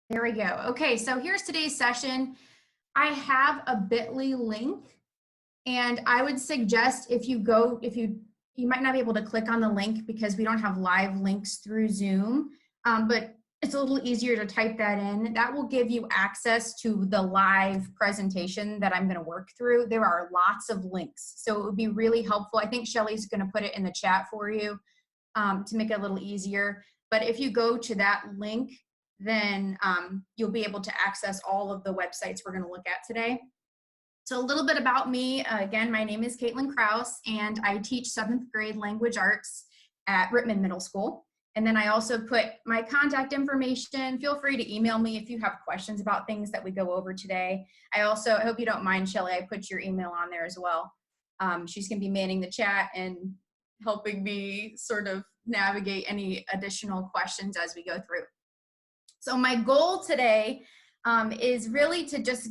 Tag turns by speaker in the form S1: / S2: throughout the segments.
S1: There we go. Okay, so here's today's session. I have a bit.ly link, and I would suggest if you might not be able to click on the link because we don't have live links through Zoom, but it's a little easier to type that in. That will give you access to the live presentation that I'm going to work through. There are lots of links, so it would be really helpful. I think Shelly's going to put it in the chat for you to make it a little easier. But if you go to that link, then you'll be able to access all of the websites we're going to look at today. So a little bit about me. Again, my name is Krauss, and I teach 7th grade language arts at Rittman Middle School. And then I also put my contact information. Feel free to email me if you have questions about things that we go over today. I hope you don't mind, Shelly, I put your email on there as well. She's going to be manning the chat and helping me sort of navigate any additional questions as we go through. So my goal today is really to just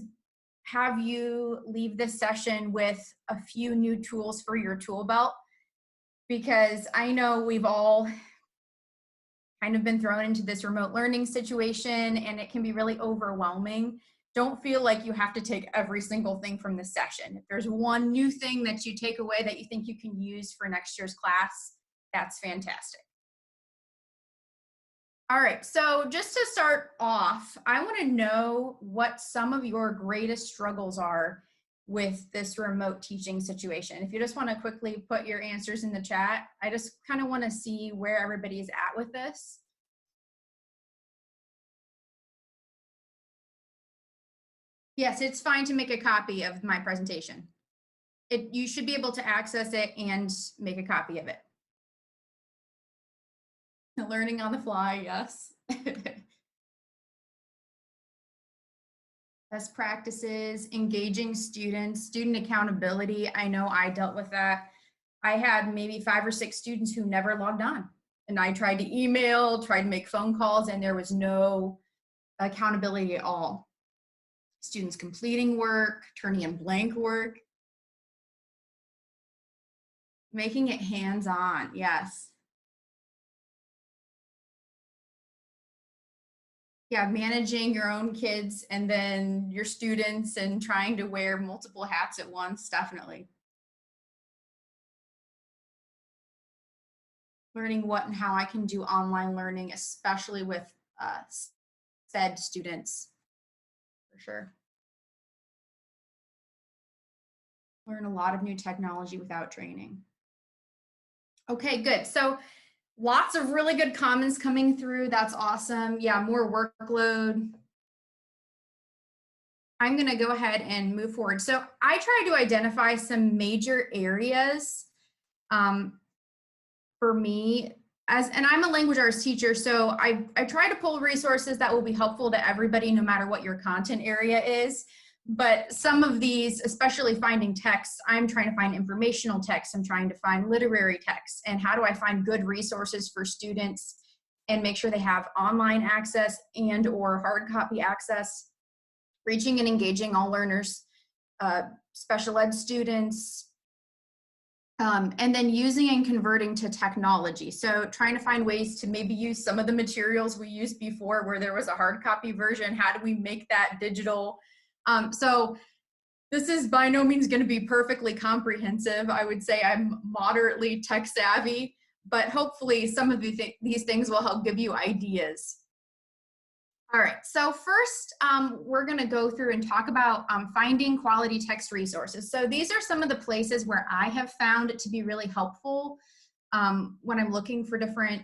S1: have you leave this session with a few new tools for your tool belt, because I know we've all kind of been thrown into this remote learning situation and it can be really overwhelming. Don't feel like you have to take every single thing from this session. If there's one new thing that you take away that you think you can use for next year's class, that's fantastic. All right, so just to start off, I want to know what some of your greatest struggles are with this remote teaching situation. If you just want to quickly put your answers in the chat, I just kind of want to see where everybody's at with this. Yes, it's fine to make a copy of my presentation. You should be able to access it and make a copy of it. Learning on the fly, yes. Best practices, engaging students, student accountability. I know I dealt with that. I had maybe 5 or 6 students who never logged on. And I tried to email, tried to make phone calls, and there was no accountability at all. Students completing work, turning in blank work. Making it hands-on, yes. Yeah, managing your own kids and then your students and trying to wear multiple hats at once, definitely. Learning what and how I can do online learning, especially with SED students, for sure. Learn a lot of new technology without training. Okay, good. So lots of really good comments coming through. That's awesome. Yeah, more workload. I'm going to go ahead and move forward. So I try to identify some major areas for me and I'm a language arts teacher, so I try to pull resources that will be helpful to everybody no matter what your content area is. But some of these, especially finding texts, I'm trying to find informational texts, I'm trying to find literary texts, and how do I find good resources for students and make sure they have online access and or hard copy access, reaching and engaging all learners, special ed students, and then using and converting to technology. So trying to find ways to maybe use some of the materials we used before where there was a hard copy version. How do we make that digital? So this is by no means going to be perfectly comprehensive. I would say I'm moderately tech savvy, but hopefully some of these things will help give you ideas. All right, so first we're going to go through and talk about finding quality text resources. So these are some of the places where I have found it to be really helpful when I'm looking for different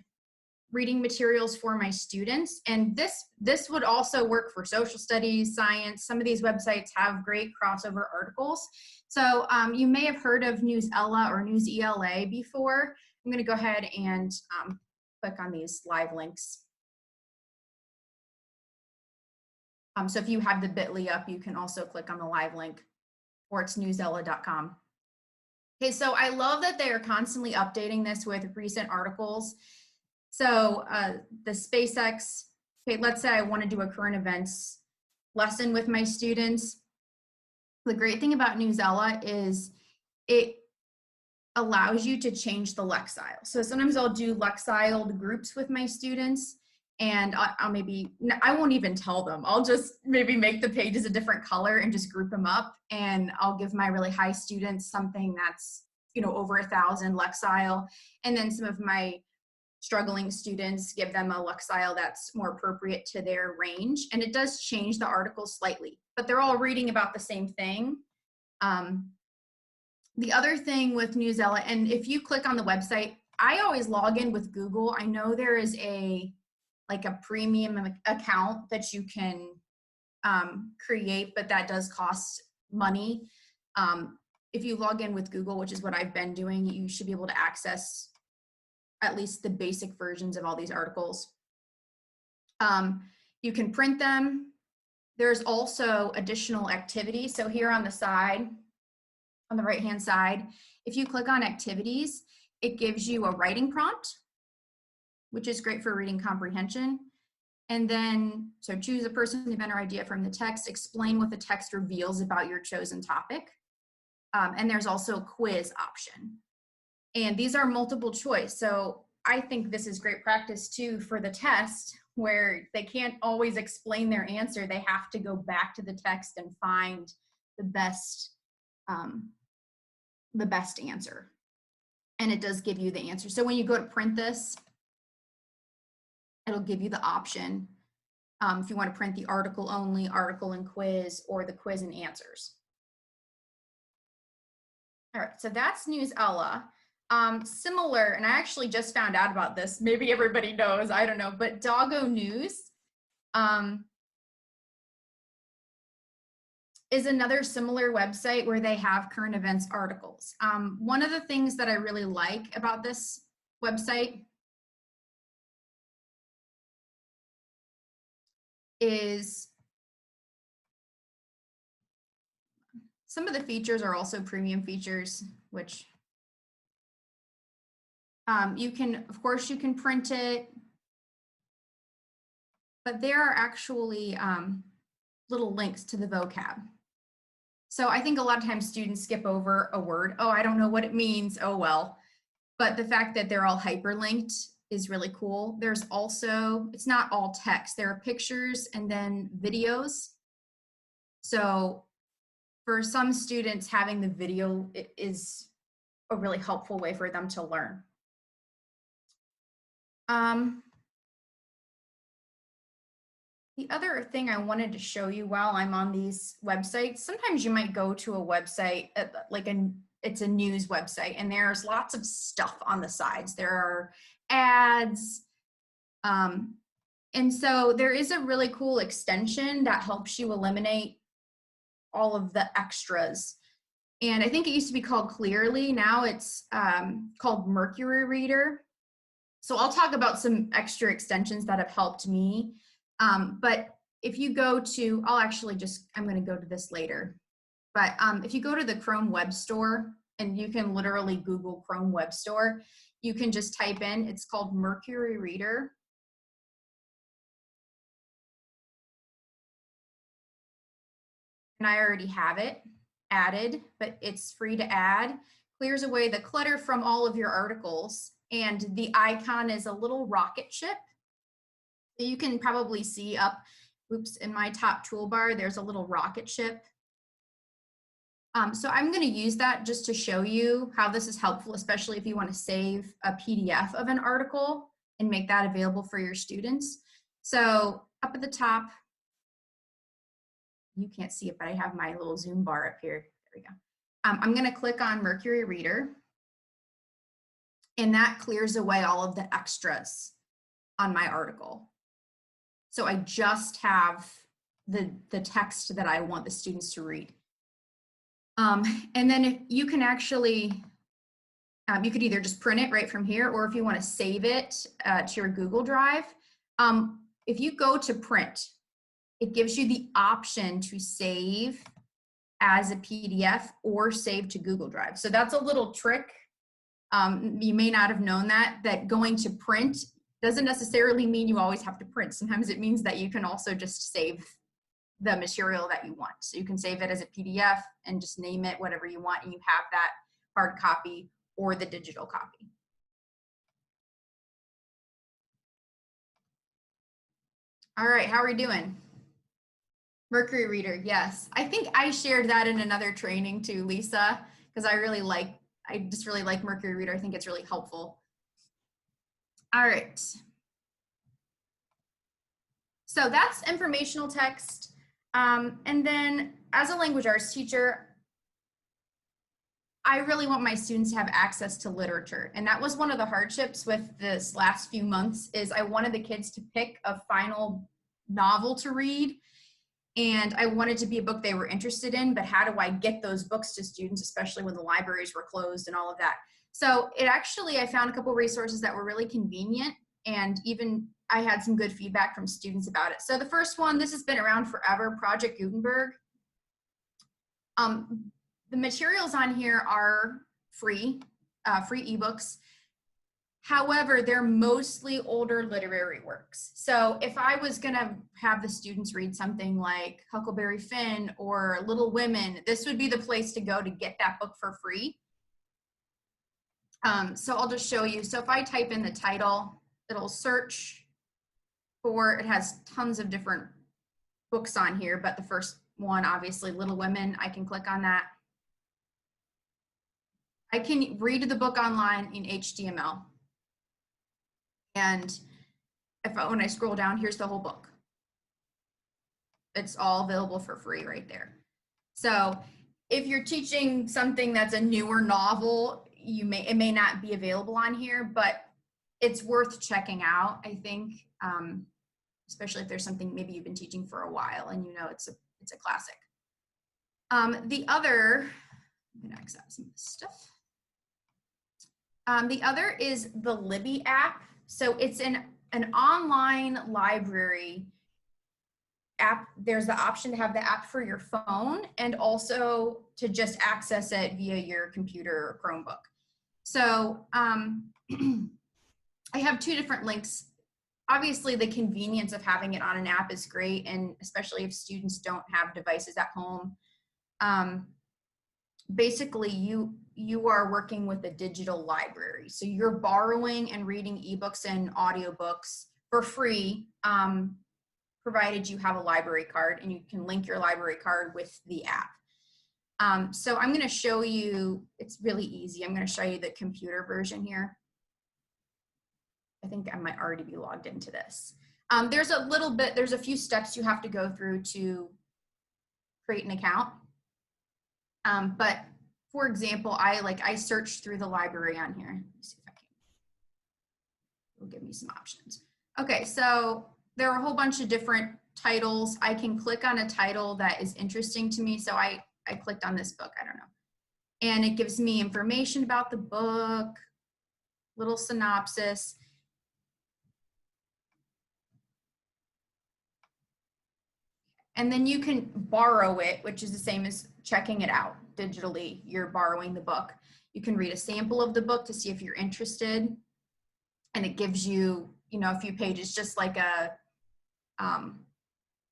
S1: reading materials for my students. And this would also work for social studies, science. Some of these websites have great crossover articles. So you may have heard of Newsela or Newsela before. I'm going to go ahead and click on these live links. So if you have the bit.ly up, you can also click on the live link, or it's newsela.com. Okay, so I love that they are constantly updating this with recent articles. So the SpaceX, okay, let's say I want to do a current events lesson with my students. The great thing about Newsela is it allows you to change the lexile. So sometimes I'll do lexiled groups with my students, And I'll maybe, I won't even tell them. I'll just maybe make the pages a different color and just group them up. And I'll give my really high students something that's, you know, over 1,000 Lexile. And then some of my struggling students, give them a Lexile that's more appropriate to their range. And it does change the article slightly, but they're all reading about the same thing. The other thing with Newsela, and if you click on the website, I always log in with Google. I know there is like a premium account that you can create, but that does cost money. If you log in with Google, which is what I've been doing, you should be able to access at least the basic versions of all these articles. You can print them. There's also additional activities. So here on the side, on the right-hand side, if you click on activities, it gives you a writing prompt, which is great for reading comprehension. And then, so choose a person, event, or idea from the text, explain what the text reveals about your chosen topic. And there's also a quiz option. And these are multiple choice. So I think this is great practice too for the test, where they can't always explain their answer. They have to go back to the text and find the best answer. And it does give you the answer. So when you go to print this, it'll give you the option if you want to print the article only, article and quiz, or the quiz and answers. All right, so that's Newsela. Similar, and I actually just found out about this, maybe everybody knows, I don't know, but Doggo News is another similar website where they have current events articles. One of the things that I really like about this website is some of the features are also premium features, which you can, of course, you can print it, but there are actually little links to the vocab. So I think a lot of times students skip over a word. Oh, I don't know what it means. Oh, well. But the fact that they're all hyperlinked is really cool. There's also, it's not all text. There are pictures and then videos. So for some students, having the video is a really helpful way for them to learn. The other thing I wanted to show you while I'm on these websites, sometimes you might go to a website, it's a news website, and there's lots of stuff on the sides. There are ads. And so there is a really cool extension that helps you eliminate all of the extras. And I think it used to be called Clearly. Now it's called Mercury Reader. So I'll talk about some extra extensions that have helped me. But if you go to, I'm going to go to this later. But if you go to the Chrome Web Store, and you can literally Google Chrome Web Store, you can just type in, it's called Mercury Reader. And I already have it added, but it's free to add. Clears away the clutter from all of your articles. And the icon is a little rocket ship. You can probably see up, in my top toolbar, there's a little rocket ship. So I'm going to use that just to show you how this is helpful, especially if you want to save a PDF of an article and make that available for your students. So up at the top, you can't see it, but I have my little zoom bar up here. There we go. I'm going to click on Mercury Reader, and that clears away all of the extras on my article. So I just have the text that I want the students to read. And then if you can actually, you could either just print it right from here, or if you want to save it to your Google Drive, if you go to print, it gives you the option to save as a PDF or save to Google Drive. So that's a little trick. You may not have known that going to print doesn't necessarily mean you always have to print. Sometimes it means that you can also just save the material that you want. So you can save it as a PDF and just name it whatever you want, and you have that hard copy or the digital copy. All right, how are we doing? Mercury Reader, yes. I think I shared that in another training too, Lisa, because I just really like Mercury Reader. I think it's really helpful. All right. So that's informational text. And then as a language arts teacher, I really want my students to have access to literature. And that was one of the hardships with this last few months is I wanted the kids to pick a final novel to read. And I wanted to be a book they were interested in, but how do I get those books to students, especially when the libraries were closed and all of that? So I found a couple resources that were really convenient, and even I had some good feedback from students about it. So the first one, this has been around forever, Project Gutenberg. The materials on here are free eBooks. However, they're mostly older literary works. So if I was gonna have the students read something like Huckleberry Finn or Little Women, this would be the place to go to get that book for free. So I'll just show you. So if I type in the title, it'll search for, it has tons of different books on here, but the first one, obviously, Little Women, I can click on that. I can read the book online in HTML. And when I scroll down, here's the whole book. It's all available for free right there. So if you're teaching something that's a newer novel, it may not be available on here, but it's worth checking out, I think, especially if there's something maybe you've been teaching for a while and you know it's a classic. The other, I'm gonna X out some of this stuff. The other is the Libby app. So it's an online library app. There's the option to have the app for your phone and also to just access it via your computer or Chromebook. So I have two different links. Obviously, the convenience of having it on an app is great, and especially if students don't have devices at home. Basically, you are working with a digital library. So you're borrowing and reading eBooks and audiobooks for free, provided you have a library card, and you can link your library card with the app. So I'm going to show you, it's really easy. I'm going to show you the computer version here. I think I might already be logged into this. There's a few steps you have to go through to create an account. But for example, I searched through the library on here. Let me see if I can. It'll give me some options. Okay, so there are a whole bunch of different titles. I can click on a title that is interesting to me. So I clicked on this book, I don't know. And it gives me information about the book, little synopsis. And then you can borrow it, which is the same as checking it out digitally. You're borrowing the book. You can read a sample of the book to see if you're interested. And it gives you, a few pages, just like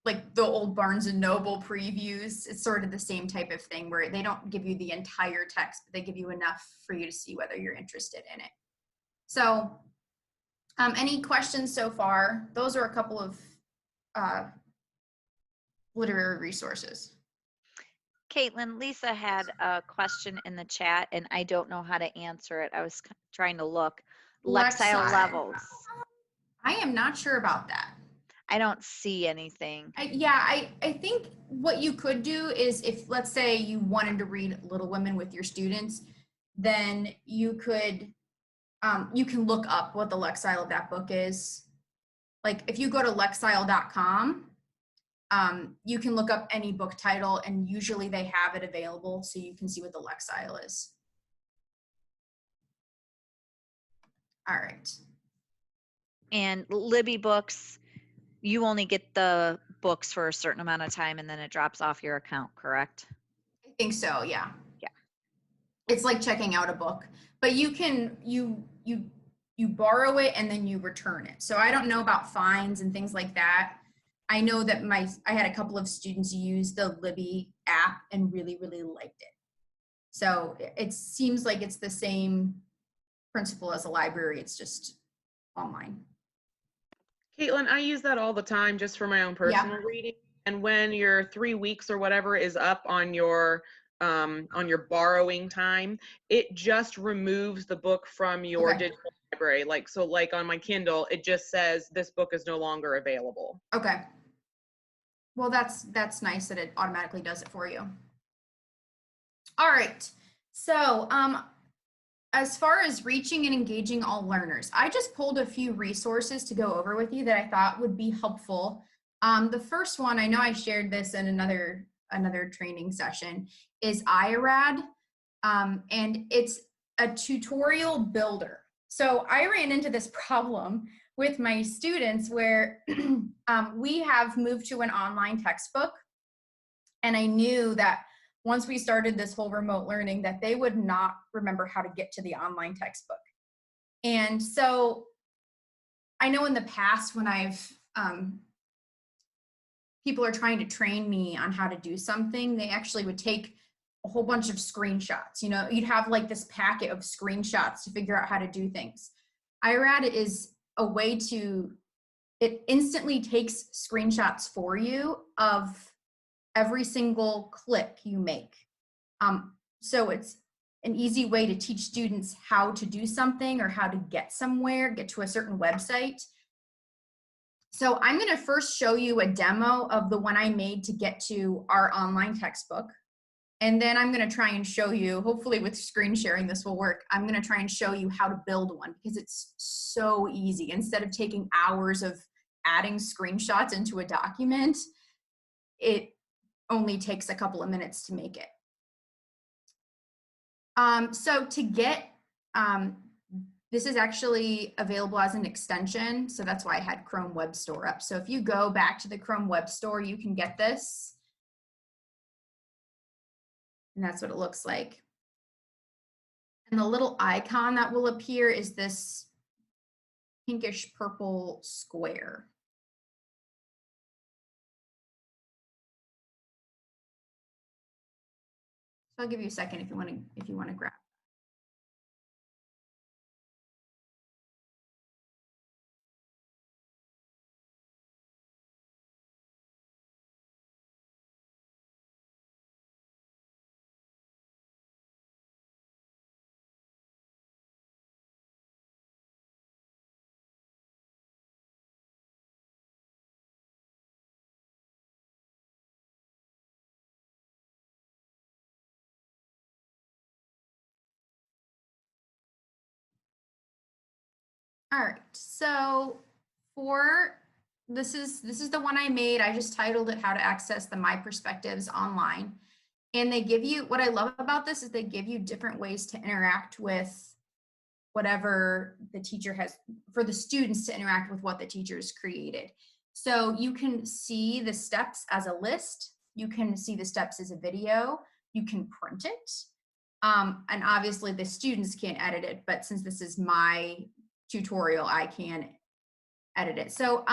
S1: like the old Barnes and Noble previews. It's sort of the same type of thing where they don't give you the entire text, but they give you enough for you to see whether you're interested in it. So any questions so far? Those are a couple of literary resources.
S2: Caitlin, Lisa had a question in the chat and I don't know how to answer it. I was trying to look. Lexile levels.
S1: I am not sure about that.
S2: I don't see anything.
S1: I think what you could do is if, let's say, you wanted to read Little Women with your students, then you could, you can look up what the Lexile of that book is. Like if you go to lexile.com, you can look up any book title and usually they have it available so you can see what the Lexile is. All right.
S2: And Libby Books, you only get the books for a certain amount of time and then it drops off your account, correct?
S1: I think so, yeah.
S2: Yeah.
S1: It's like checking out a book, but you can, you borrow it and then you return it. So I don't know about fines and things like that. I know that I had a couple of students use the Libby app and really, really liked it. So it seems like it's the same principle as a library. It's just online.
S3: Caitlin, I use that all the time just for my own personal reading. And when your 3 weeks or whatever is up on your borrowing time, it just removes the book from your digital library. Like, so like on my Kindle, it just says this book is no longer available.
S1: Okay. Well, that's nice that it automatically does it for you. All right. So, as far as reaching and engaging all learners, I just pulled a few resources to go over with you that I thought would be helpful. The first one, I know I shared this in another training session, is IRAD, and it's a tutorial builder. So I ran into this problem with my students where we have moved to an online textbook, and I knew that once we started this whole remote learning that they would not remember how to get to the online textbook. And so I know in the past when I've, people are trying to train me on how to do something, they actually would take a whole bunch of screenshots. You know, you'd have like this packet of screenshots to figure out how to do things. IRAD is a way to, it instantly takes screenshots for you of every single click you make. So it's an easy way to teach students how to do something or how to get somewhere, get to a certain website. So I'm going to first show you a demo of the one I made to get to our online textbook. And then I'm going to try and show you, hopefully with screen sharing this will work, I'm going to try and show you how to build one because it's so easy. Instead of taking hours of adding screenshots into a document, it only takes a couple of minutes to make it. So to get, this is actually available as an extension. So that's why I had Chrome Web Store up. So if you go back to the Chrome Web Store, you can get this. And that's what it looks like. And the little icon that will appear is this pinkish purple square. So I'll give you a second if you want to grab. All right, so this is the one I made. I just titled it How to Access the My Perspectives Online. And they give you, what I love about this is they give you different ways to interact with whatever the teacher has, for the students to interact with what the teacher's created. So you can see the steps as a list. You can see the steps as a video. You can print it. And obviously the students can't edit it, but since this is my tutorial, I can edit it. So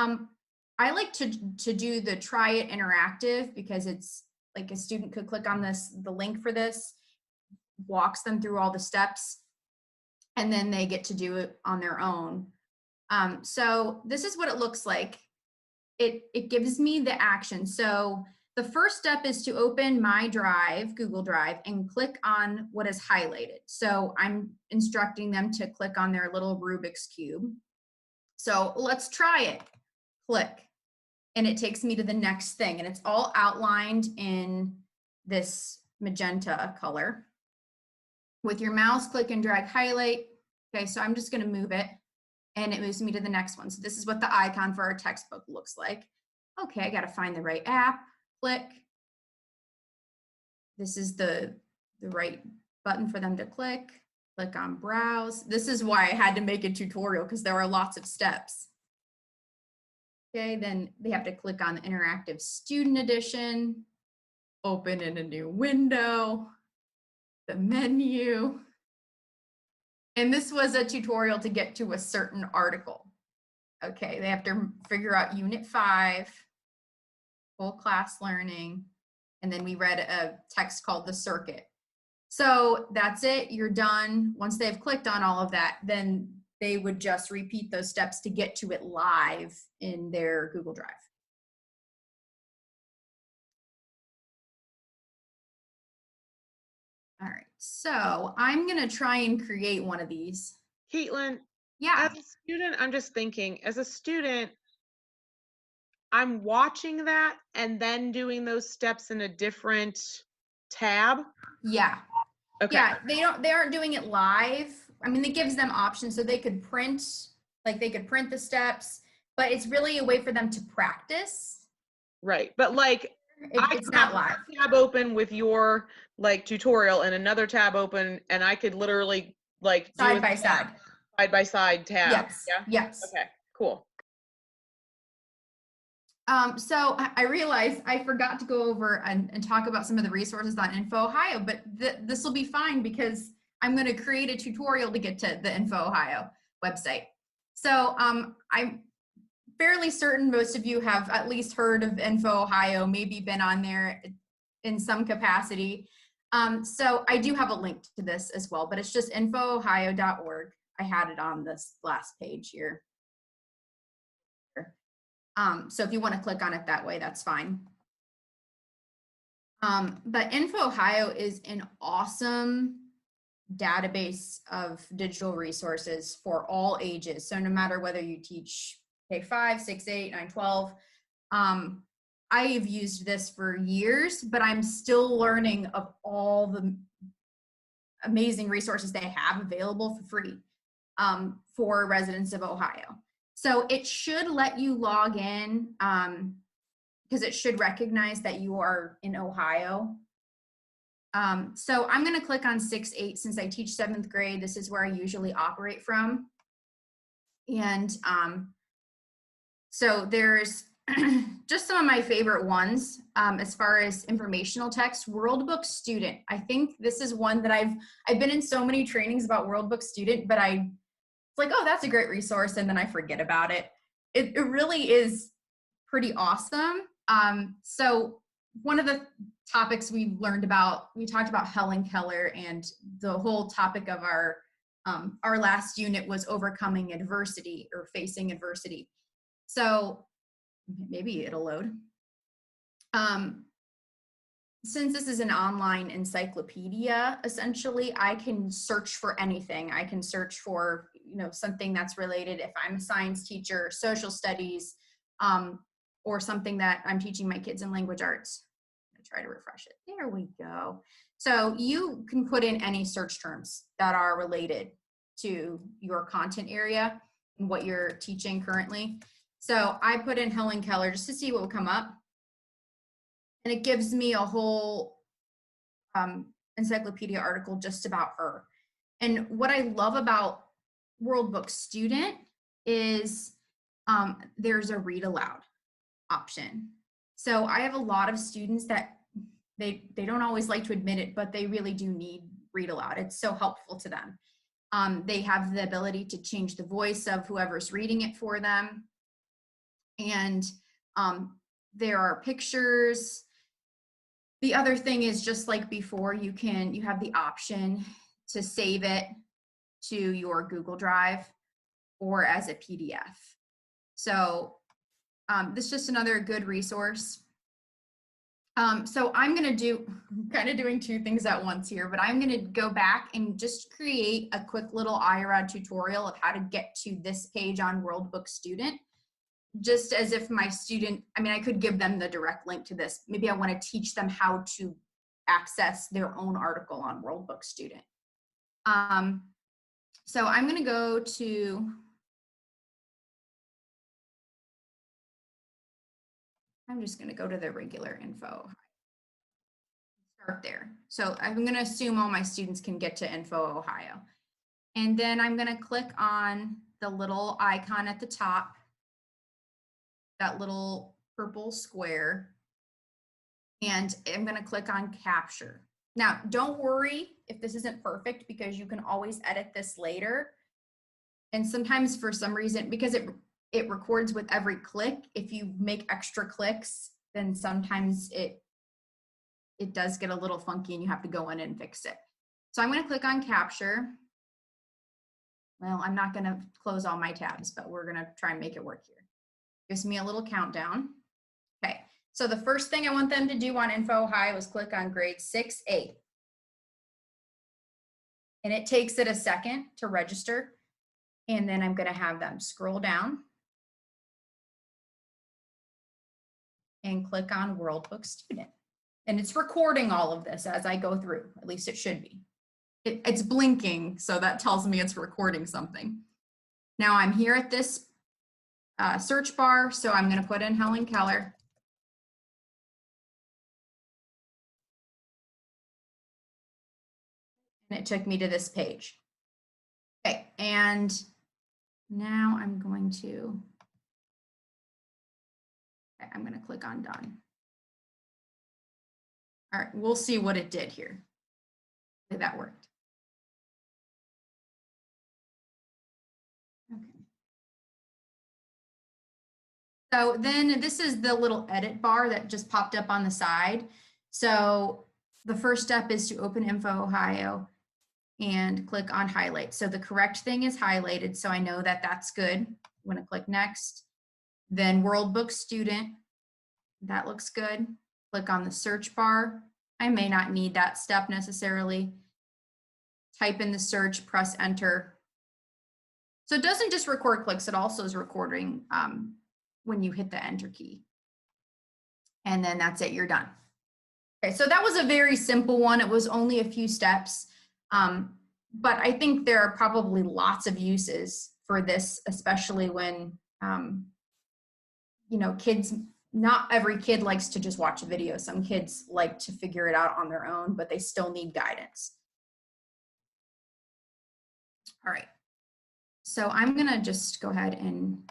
S1: I like to do the try it interactive because it's like a student could click on the link for this, walks them through all the steps, and then they get to do it on their own. So this is what it looks like. It gives me the action. So the first step is to open my drive, Google Drive, and click on what is highlighted. So I'm instructing them to click on their little Rubik's Cube. So let's try it. Click. And it takes me to the next thing. And it's all outlined in this magenta color. With your mouse, click and drag highlight. Okay, so I'm just going to move it. And it moves me to the next one. So this is what the icon for our textbook looks like. Okay, I got to find the right app. Click. This is the right button for them to click. Click on browse. This is why I had to make a tutorial because there are lots of steps. Okay, then they have to click on the interactive student edition, open in a new window, the menu. And this was a tutorial to get to a certain article. Okay, they have to figure out Unit 5, full class learning, and then we read a text called The Circuit. So that's it, you're done. Once they've clicked on all of that, then they would just repeat those steps to get to it live in their Google Drive. All right, so I'm gonna try and create one of these.
S3: Caitlin,
S1: Yeah.
S3: as a student, I'm just thinking, as a student, I'm watching that and then doing those steps in a different tab.
S1: Yeah.
S3: Okay.
S1: Yeah, they aren't doing it live. I mean, it gives them options so they could print, like they could print the steps, but it's really a way for them to practice.
S3: Right. But like I
S1: It's
S3: could
S1: not
S3: have
S1: live.
S3: one tab open with your like tutorial and another tab open, and I could literally like do
S1: Side
S3: a
S1: by side.
S3: side by side tab.
S1: Yes.
S3: Yeah.
S1: Yes.
S3: Okay. Cool.
S1: So I realized I forgot to go over and talk about some of the resources on InfoHio, but this will be fine because I'm going to create a tutorial to get to the InfoHio website. So I'm fairly certain most of you have at least heard of InfoHio, maybe been on there in some capacity. So I do have a link to this as well, but it's just infoohio.org. I had it on this last page here. So if you want to click on it that way, that's fine. But InfoHio is an awesome database of digital resources for all ages. So no matter whether you teach K-5, 6, 8, 9, 12, I have used this for years, but I'm still learning of all the amazing resources they have available for free for residents of Ohio. So it should let you log in because it should recognize that you are in Ohio. So I'm going to click on 6-8 since I teach 7th grade. This is where I usually operate from. And so there's just some of my favorite ones as far as informational text. Worldbook Student. I think this is one that I've been in so many trainings about Worldbook Student, but it's like, oh, that's a great resource, and then I forget about it. It really is pretty awesome. So one of the topics we talked about Helen Keller, and the whole topic of our last unit was overcoming adversity or facing adversity. So maybe it'll load. Since this is an online encyclopedia, essentially, I can search for anything. I can search for, something that's related if I'm a science teacher, social studies, or something that I'm teaching my kids in language arts. I'm gonna try to refresh it. There we go. So you can put in any search terms that are related to your content area and what you're teaching currently. So I put in Helen Keller just to see what will come up. And it gives me a whole encyclopedia article just about her. And what I love about Worldbook Student is there's a read aloud option. So I have a lot of students that they don't always like to admit it, but they really do need read aloud. It's so helpful to them. They have the ability to change the voice of whoever's reading it for them. And there are pictures. The other thing is, just like before, you have the option to save it to your Google Drive or as a PDF. So this is just another good resource. So I'm going to kind of doing two things at once here, but I'm going to go back and just create a quick little iRod tutorial of how to get to this page on Worldbook Student. Just as if my student, I could give them the direct link to this. Maybe I want to teach them how to access their own article on Worldbook Student. So I'm going to go to, I'm just going to go to the regular info. Start there. So I'm going to assume all my students can get to InfoHio. And then I'm going to click on the little icon at the top, that little purple square, and I'm going to click on capture. Now, don't worry if this isn't perfect, because you can always edit this later. And sometimes for some reason, because it records with every click, if you make extra clicks, then sometimes it does get a little funky and you have to go in and fix it. So I'm going to click on capture. Well, I'm not gonna close all my tabs, but we're gonna try and make it work here. Gives me a little countdown. Okay, so the first thing I want them to do on InfoHio is click on grade 6A. And it takes it a second to register. And then I'm gonna have them scroll down and click on World Book Student. And it's recording all of this as I go through, at least it should be. It's blinking, so that tells me it's recording something. Now I'm here at this search bar, so I'm gonna put in Helen Keller. And it took me to this page. Okay, and now I'm going to, okay, I'm gonna click on done. All right, we'll see what it did here. Okay, that worked. Okay. So then this is the little edit bar that just popped up on the side. So the first step is to open InfoHio and click on highlight. So the correct thing is highlighted, so I know that that's good. I'm gonna click next. Then World Book Student, that looks good. Click on the search bar. I may not need that step necessarily. Type in the search, press enter. So it doesn't just record clicks, it also is recording when you hit the enter key. And then that's it, you're done. Okay, so that was a very simple one. It was only a few steps. But I think there are probably lots of uses for this, especially when, you know, kids, not every kid likes to just watch a video. Some kids like to figure it out on their own, but they still need guidance. All right, so I'm gonna just go ahead and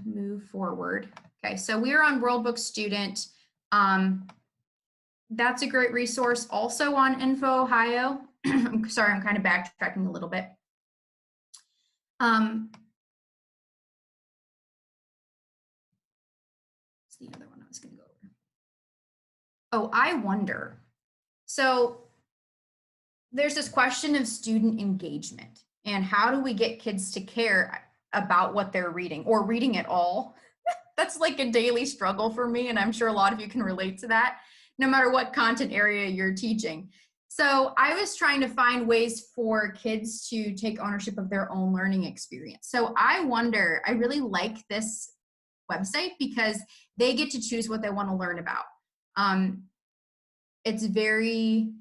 S1: move forward. Okay, so we are on World Book Student. That's a great resource also on InfoHio. I'm sorry, I'm kind of backtracking a little bit. What's the other one I was going to go over? Oh, I wonder. So there's this question of student engagement and how do we get kids to care about what they're reading or reading at all? That's like a daily struggle for me, and I'm sure a lot of you can relate to that, no matter what content area you're teaching. So I was trying to find ways for kids to take ownership of their own learning experience. So I wonder, I really like this website because they get to choose what they want to learn about. It's very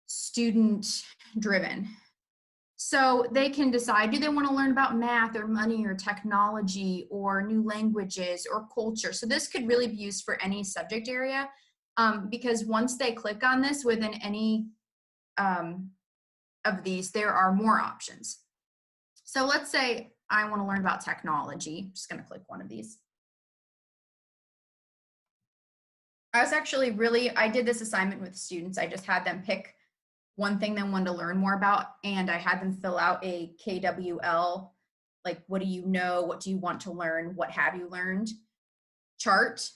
S1: student driven. So they can decide, do they want to learn about math or money or technology or new languages or culture? So this could really be used for any subject area. Because once they click on this within any of these, there are more options. So let's say I want to learn about technology. I'm just going to click one of these. I was actually I did this assignment with students. I just had them pick one thing they wanted to learn more about, and I had them fill out a KWL, like what do you know, what do you want to learn, what have you learned chart.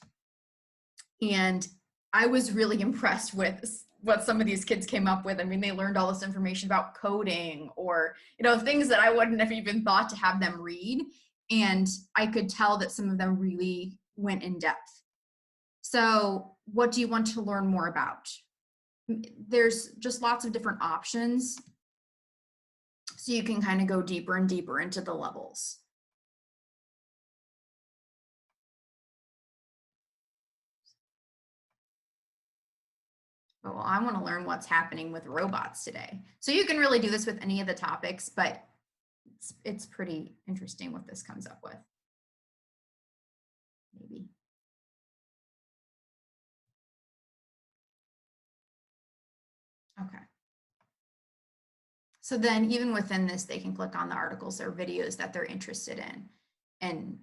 S1: And I was really impressed with what some of these kids came up with. I mean, they learned all this information about coding or, you know, things that I wouldn't have even thought to have them read. And I could tell that some of them really went in depth. So what do you want to learn more about? There's just lots of different options. So you can kind of go deeper and deeper into the levels. Oh, well, I want to learn what's happening with robots today. So you can really do this with any of the topics, but it's pretty interesting what this comes up with. Maybe. Okay. So then even within this, they can click on the articles or videos that they're interested in. And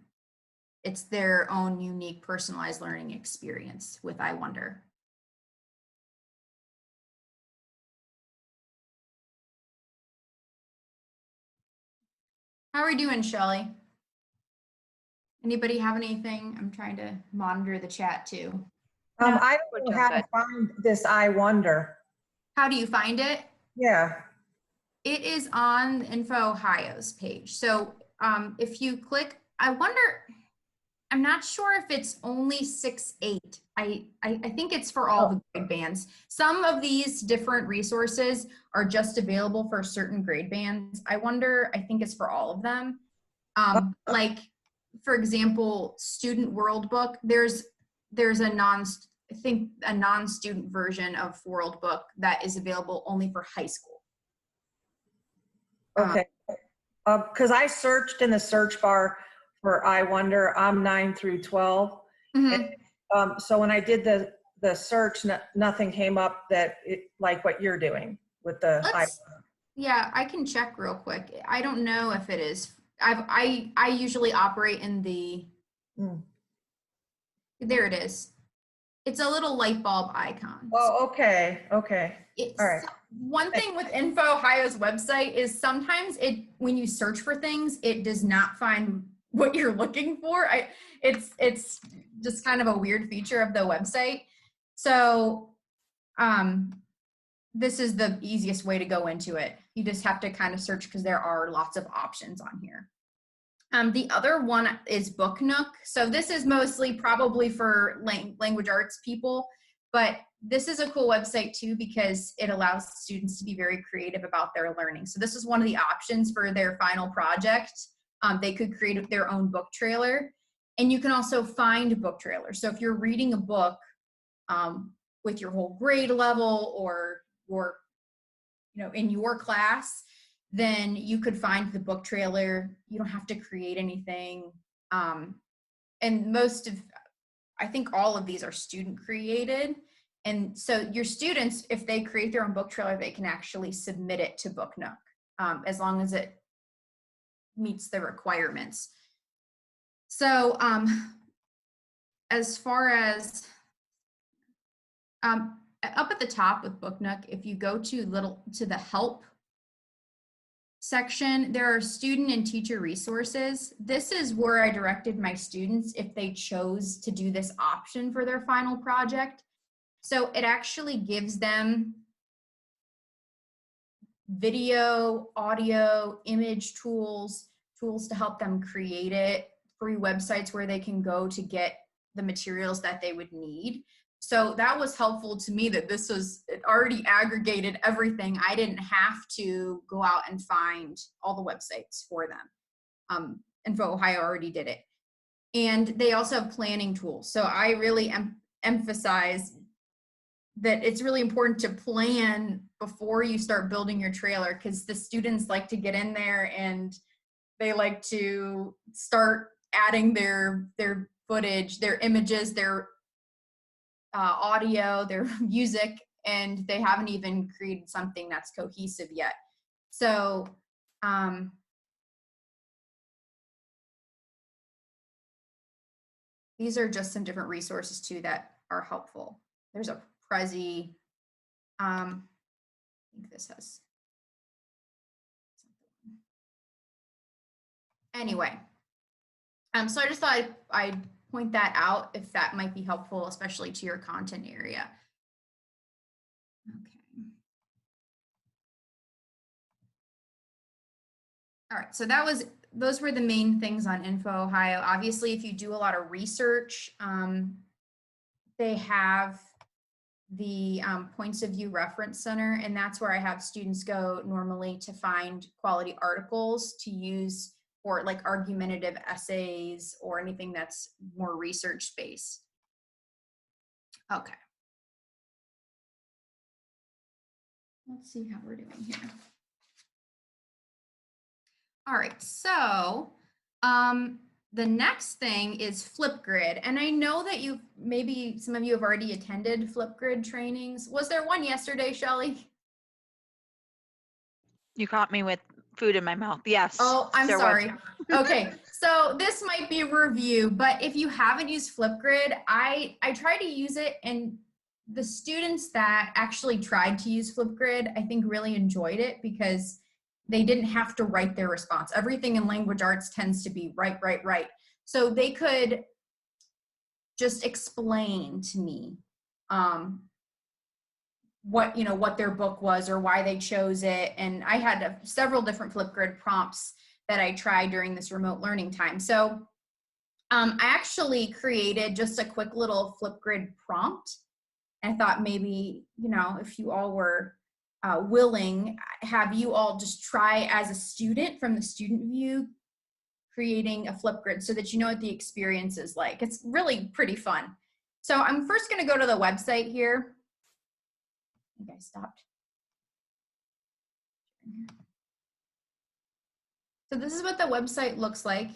S1: it's their own unique personalized learning experience with I Wonder. How are we doing, Shelley? Anybody have anything? I'm trying to monitor the chat too.
S4: I don't know how to find this I Wonder.
S1: How do you find it?
S4: Yeah.
S1: It is on InfoHio's page. So if you click, I'm not sure if it's only 6-8. I think it's for all the grade bands. Some of these different resources are just available for certain grade bands. I think it's for all of them. Like, for example, Student World Book, there's a non-student version of World Book that is available only for high school.
S4: Okay. Because I searched in the search bar for I Wonder, I'm 9 through 12.
S1: Mhm.
S4: And, so when I did the search, nothing came up like what you're doing with the
S1: Yeah, I can check real quick. I don't know if it is. I usually operate in the. There it is. It's a little light bulb icon.
S4: Oh, okay. Okay.
S1: It's,
S4: all right.
S1: One thing with InfoHio's website is sometimes when you search for things, it does not find what you're looking for. It's just kind of a weird feature of the website. So this is the easiest way to go into it. You just have to kind of search because there are lots of options on here. The other one is Book Nook. So this is mostly probably for language arts people, but this is a cool website too because it allows students to be very creative about their learning. So this is one of the options for their final project. They could create their own book trailer, and you can also find book trailers. So if you're reading a book with your whole grade level or in your class, then you could find the book trailer. You don't have to create anything. And I think all of these are student created. And so your students, if they create their own book trailer, they can actually submit it to Book Nook as long as it meets the requirements. So as far as up at the top with Book Nook, if you go to the help section, there are student and teacher resources. This is where I directed my students if they chose to do this option for their final project. So it actually gives them video, audio, image tools to help them create it, free websites where they can go to get the materials that they would need. So that was helpful to me that it already aggregated everything. I didn't have to go out and find all the websites for them. InfoHio already did it. And they also have planning tools. So I really emphasize that it's really important to plan before you start building your trailer, because the students like to get in there and they like to start adding their footage, their images, their audio, their music, and they haven't even created something that's cohesive yet. So these are just some different resources too that are helpful. There's a Prezi. I think this has something. Anyway, so I just thought I'd point that out if that might be helpful, especially to your content area. Okay. All right, so those were the main things on InfoHio. Obviously, if you do a lot of research, they have the Points of View Reference Center, and that's where I have students go normally to find quality articles to use for like argumentative essays or anything that's more research based. Okay. Let's see how we're doing here. All right, so the next thing is Flipgrid. And I know that maybe some of you have already attended Flipgrid trainings. Was there one yesterday, Shelley?
S2: You caught me with food in my mouth. Yes.
S1: Oh, I'm sorry. Okay, so this might be a review, but if you haven't used Flipgrid, I try to use it, and the students that actually tried to use Flipgrid, I think really enjoyed it because they didn't have to write their response. Everything in language arts tends to be right. So they could just explain to me what, you know, what their book was or why they chose it. And I had several different Flipgrid prompts that I tried during this remote learning time. So I actually created just a quick little Flipgrid prompt. I thought maybe, you know, if you all were willing, have you all just try as a student from the student view, creating a Flipgrid so that you know what the experience is like. It's really pretty fun. So I'm first going to go to the website here. I think I stopped. So this is what the website looks like.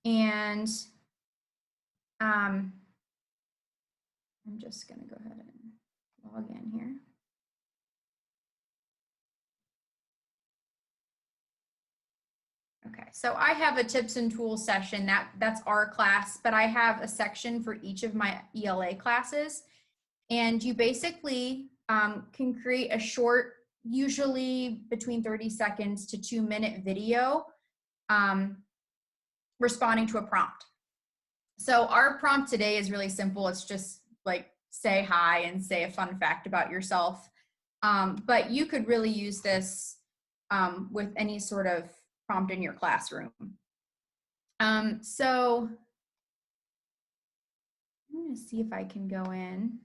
S1: And I'm just going to go ahead and log in here. Okay, so I have a tips and tools session, that's our class, but I have a section for each of my ELA classes. And you basically can create a short, usually between 30 seconds to 2-minute video responding to a prompt. So our prompt today is really simple. It's just like say hi and say a fun fact about yourself. But you could really use this with any sort of prompt in your classroom. So I'm going to see if I can go in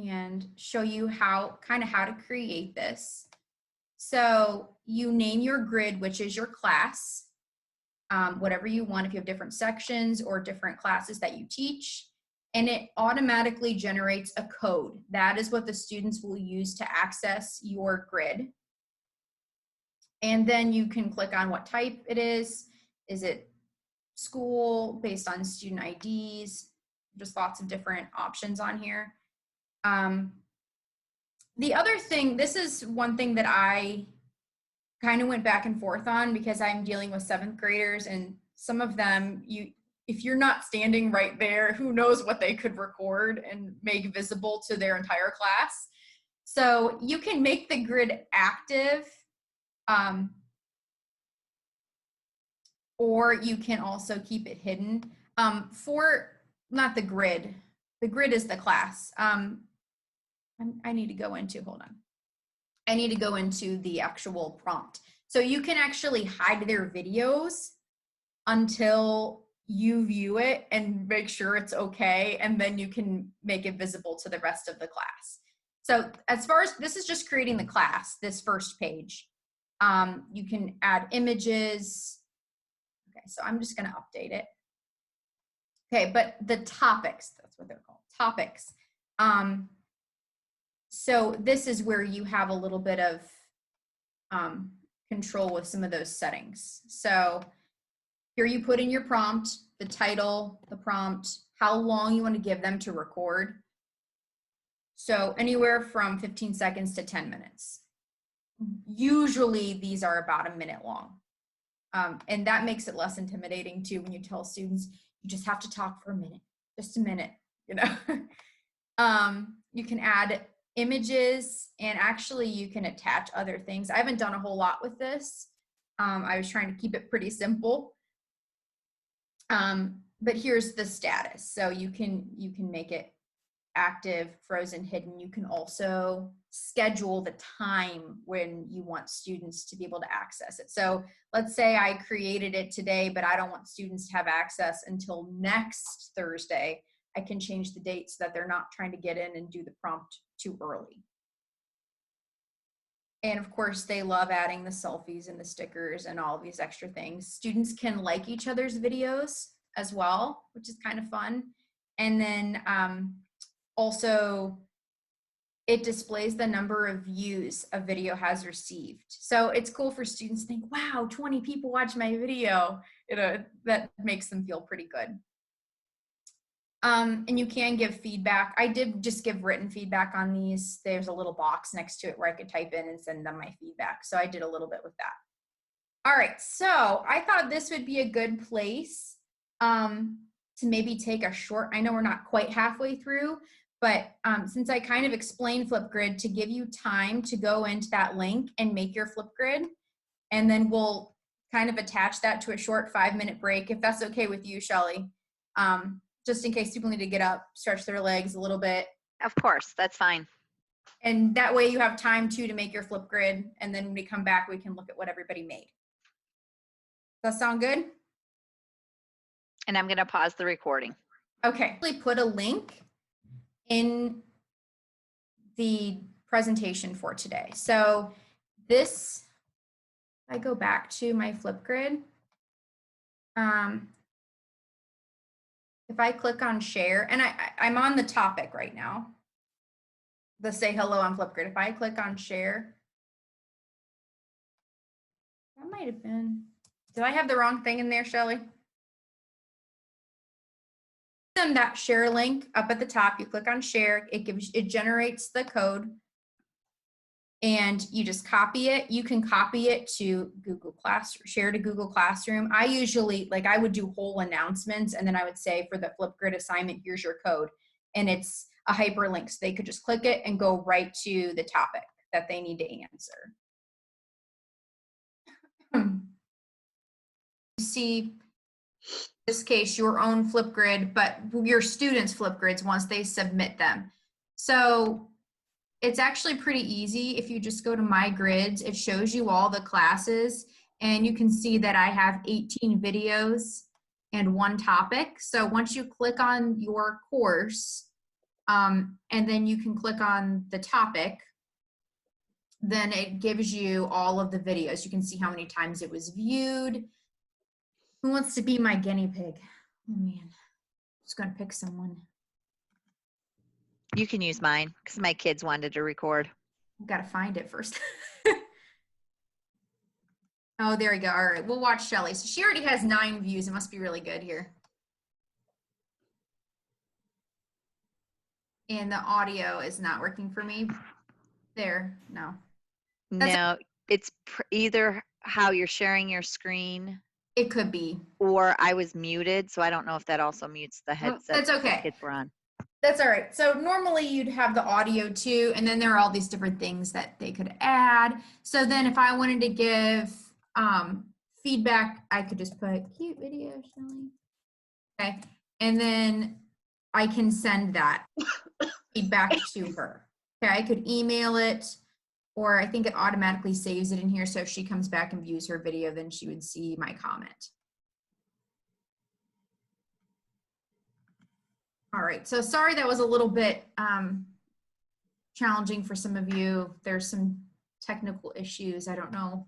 S1: and show you how to create this. So you name your grid, which is your class, whatever you want, if you have different sections or different classes that you teach, and it automatically generates a code. That is what the students will use to access your grid. And then you can click on what type it is. Is it school, based on student IDs? Just lots of different options on here. The other thing, this is one thing that I kind of went back and forth on because I'm dealing with 7th graders, and some of them, if you're not standing right there, who knows what they could record and make visible to their entire class. So you can make the grid active, or you can also keep it hidden. Not the grid is the class. I need to go into, hold on. I need to go into the actual prompt. So you can actually hide their videos until you view it and make sure it's okay, and then you can make it visible to the rest of the class. So as far as, this is just creating the class, this first page. You can add images. Okay, so I'm just gonna update it. Okay, but the topics, that's what they're called, topics. So this is where you have a little bit of control with some of those settings. So here you put in your prompt, the title, the prompt, how long you want to give them to record. So anywhere from 15 seconds to 10 minutes. Usually these are about a minute long. And that makes it less intimidating too when you tell students, you just have to talk for a minute, just a minute, you know. You can add images, and actually you can attach other things. I haven't done a whole lot with this. I was trying to keep it pretty simple. But here's the status. So you can make it active, frozen, hidden. You can also schedule the time when you want students to be able to access it. So let's say I created it today, but I don't want students to have access until next Thursday. I can change the date so that they're not trying to get in and do the prompt too early. And of course, they love adding the selfies and the stickers and all of these extra things. Students can like each other's videos as well, which is kind of fun. And then also, it displays the number of views a video has received. So it's cool for students to think, wow, 20 people watched my video. That makes them feel pretty good. And you can give feedback. I did just give written feedback on these. There's a little box next to it where I could type in and send them my feedback. So I did a little bit with that. All right, so I thought this would be a good place to maybe take a short, I know we're not quite halfway through, but since I kind of explained Flipgrid, to give you time to go into that link and make your Flipgrid, and then we'll kind of attach that to a short 5-minute break, if that's okay with you, Shelly. Just in case people need to get up, stretch their legs a little bit.
S2: Of course, that's fine.
S1: And that way you have time to make your Flipgrid, and then when we come back, we can look at what everybody made. Does that sound good?
S2: And I'm going to pause the recording.
S1: Okay. Put a link in the presentation for today. So this, if I go back to my Flipgrid, if I click on share, and I'm on the topic right now, the say hello on Flipgrid. If I click on share, that might have been, did I have the wrong thing in there, Shelly? Send that share link up at the top. You click on share, it generates the code, and you just copy it. You can copy it to Google Classroom, share to Google Classroom. I usually, like, I would do whole announcements, and then I would say for the Flipgrid assignment, here's your code. And it's a hyperlink, so they could just click it and go right to the topic that they need to answer. You see, in this case, your own Flipgrid, but your students' Flipgrids once they submit them. So it's actually pretty easy. If you just go to My Grids, it shows you all the classes, and you can see that I have 18 videos and 1 topic. So once you click on your course, and then you can click on the topic, then it gives you all of the videos. You can see how many times it was viewed. Who wants to be my guinea pig? Oh man, just gonna pick someone.
S2: You can use mine because my kids wanted to record.
S1: I've got to find it first. Oh, there we go. All right, we'll watch Shelly. So she already has 9 views. It must be really good here. And the audio is not working for me. There, no.
S2: No, it's either how you're sharing your screen.
S1: It could be.
S2: Or I was muted, so I don't know if that also mutes the headset.
S1: That's okay.
S2: The kids were on.
S1: That's all right. So normally you'd have the audio too, and then there are all these different things that they could add. So then if I wanted to give feedback, I could just put cute video, Shelly. Okay, and then I can send that feedback to her. Okay, I could email it, or I think it automatically saves it in here. So if she comes back and views her video, then she would see my comment. All right, so sorry that was a little bit challenging for some of you. There's some technical issues. I don't know.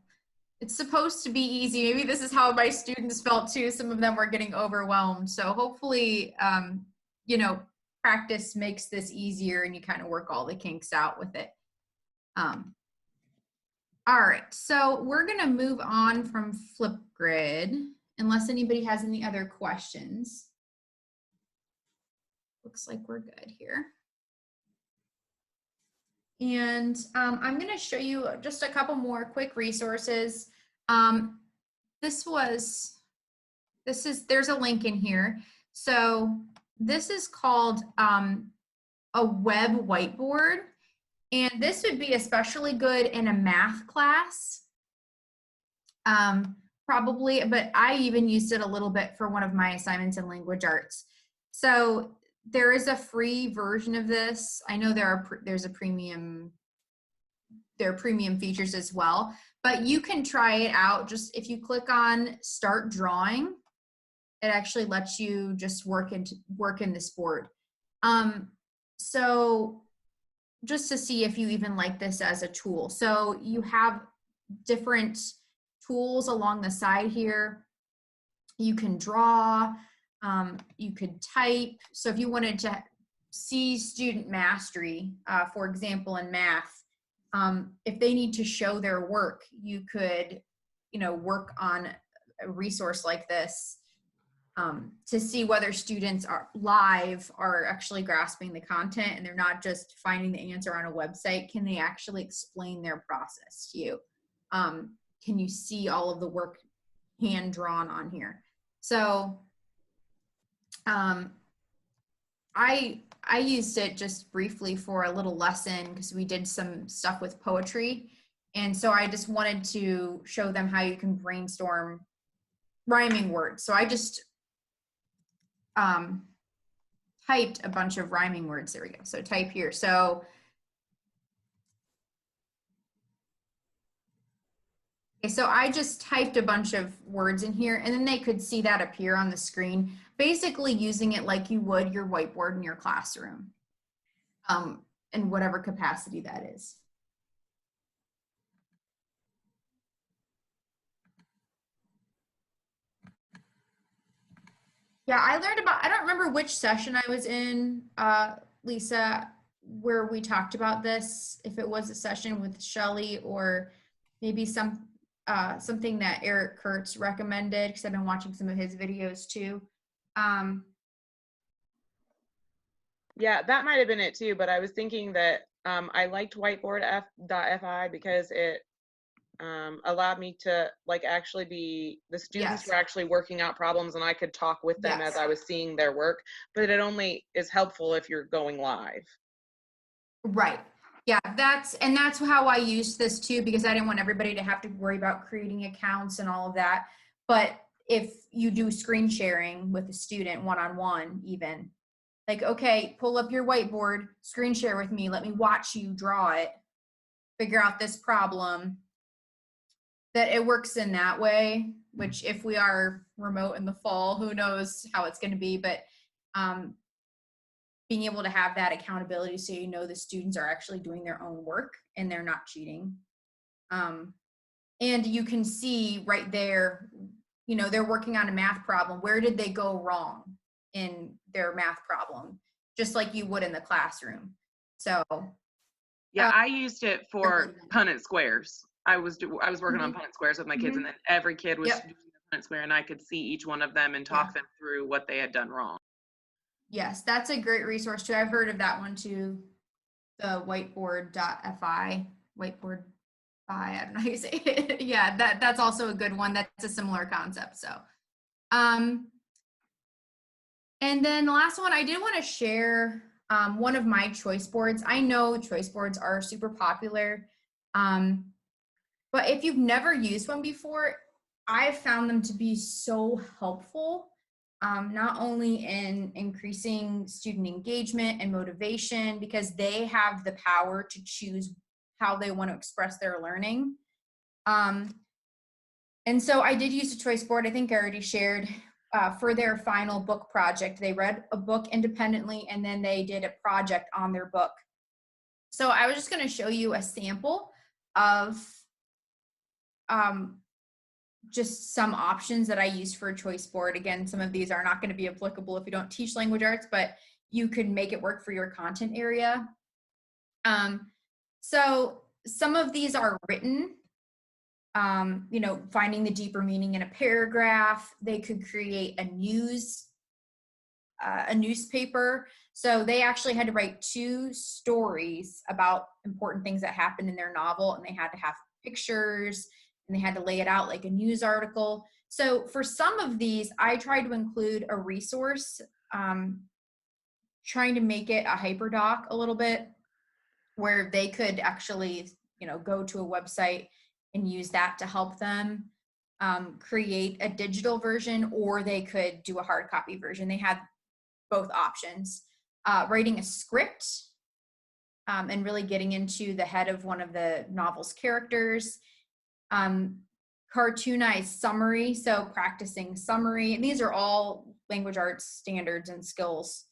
S1: It's supposed to be easy. Maybe this is how my students felt too. Some of them were getting overwhelmed. So hopefully, you know, practice makes this easier and you kind of work all the kinks out with it. All right, so we're gonna move on from Flipgrid unless anybody has any other questions. Looks like we're good here. And I'm going to show you just a couple more quick resources. There's a link in here. So this is called a web whiteboard. And this would be especially good in a math class, probably, but I even used it a little bit for one of my assignments in language arts. So there is a free version of this. I know there are premium features as well, but you can try it out. Just if you click on Start Drawing, it actually lets you just work in this board. So just to see if you even like this as a tool. So you have different tools along the side here. You can draw. You could type. So if you wanted to see student mastery, for example, in math, if they need to show their work, you could, you know, work on a resource like this to see whether students are actually grasping the content and they're not just finding the answer on a website. Can they actually explain their process to you? Can you see all of the work hand drawn on here? So I used it just briefly for a little lesson because we did some stuff with poetry. And so I just wanted to show them how you can brainstorm rhyming words. So I just typed a bunch of rhyming words. There we go. So type here. So Okay, so I just typed a bunch of words in here and then they could see that appear on the screen, basically using it like you would your whiteboard in your classroom, in whatever capacity that is. Yeah, I learned about, I don't remember which session I was in, Lisa, where we talked about this, if it was a session with Shelley or maybe something that Eric Kurtz recommended, because I've been watching some of his videos too.
S3: Yeah, that might have been it too, but I was thinking that I liked whiteboard.fi because it allowed me to like actually be, the students were actually working out problems and I could talk with them as I was seeing their work, but it only is helpful if you're going live.
S1: Right. Yeah, that's how I used this too, because I didn't want everybody to have to worry about creating accounts and all of that. But if you do screen sharing with a student one-on-one even, like, okay, pull up your whiteboard, screen share with me, let me watch you draw it, figure out this problem, that it works in that way, which if we are remote in the fall, who knows how it's going to be, but being able to have that accountability so you know the students are actually doing their own work and they're not cheating. And you can see right there, you know, they're working on a math problem. Where did they go wrong in their math problem? Just like you would in the classroom. So
S3: yeah, I used it for Punnett squares. I was working on Punnett squares with my kids, and then every kid was doing the Punnett square, and I could see each one of them and talk them through what they had done wrong.
S1: Yes, that's a great resource too. I've heard of that one too. The whiteboard.fi, whiteboard. I don't know how you say it. Yeah, that's also a good one. That's a similar concept. So, and then the last one, I did want to share one of my choice boards. I know choice boards are super popular, but if you've never used one before, I've found them to be so helpful, not only in increasing student engagement and motivation, because they have the power to choose how they want to express their learning. And so I did use a choice board. I think I already shared for their final book project. They read a book independently and then they did a project on their book. So I was just going to show you a sample of just some options that I used for a choice board. Again, some of these are not going to be applicable if you don't teach language arts, but you can make it work for your content area. So some of these are written, you know, finding the deeper meaning in a paragraph. They could create a newspaper. So they actually had to write 2 stories about important things that happened in their novel, and they had to have pictures and they had to lay it out like a news article. So for some of these, I tried to include a resource, trying to make it a hyperdoc a little bit, where they could actually, you know, go to a website and use that to help them create a digital version, or they could do a hard copy version. They had both options. Writing a script and really getting into the head of one of the novel's characters. Cartoonized summary, so practicing summary. And these are all language arts standards and skills.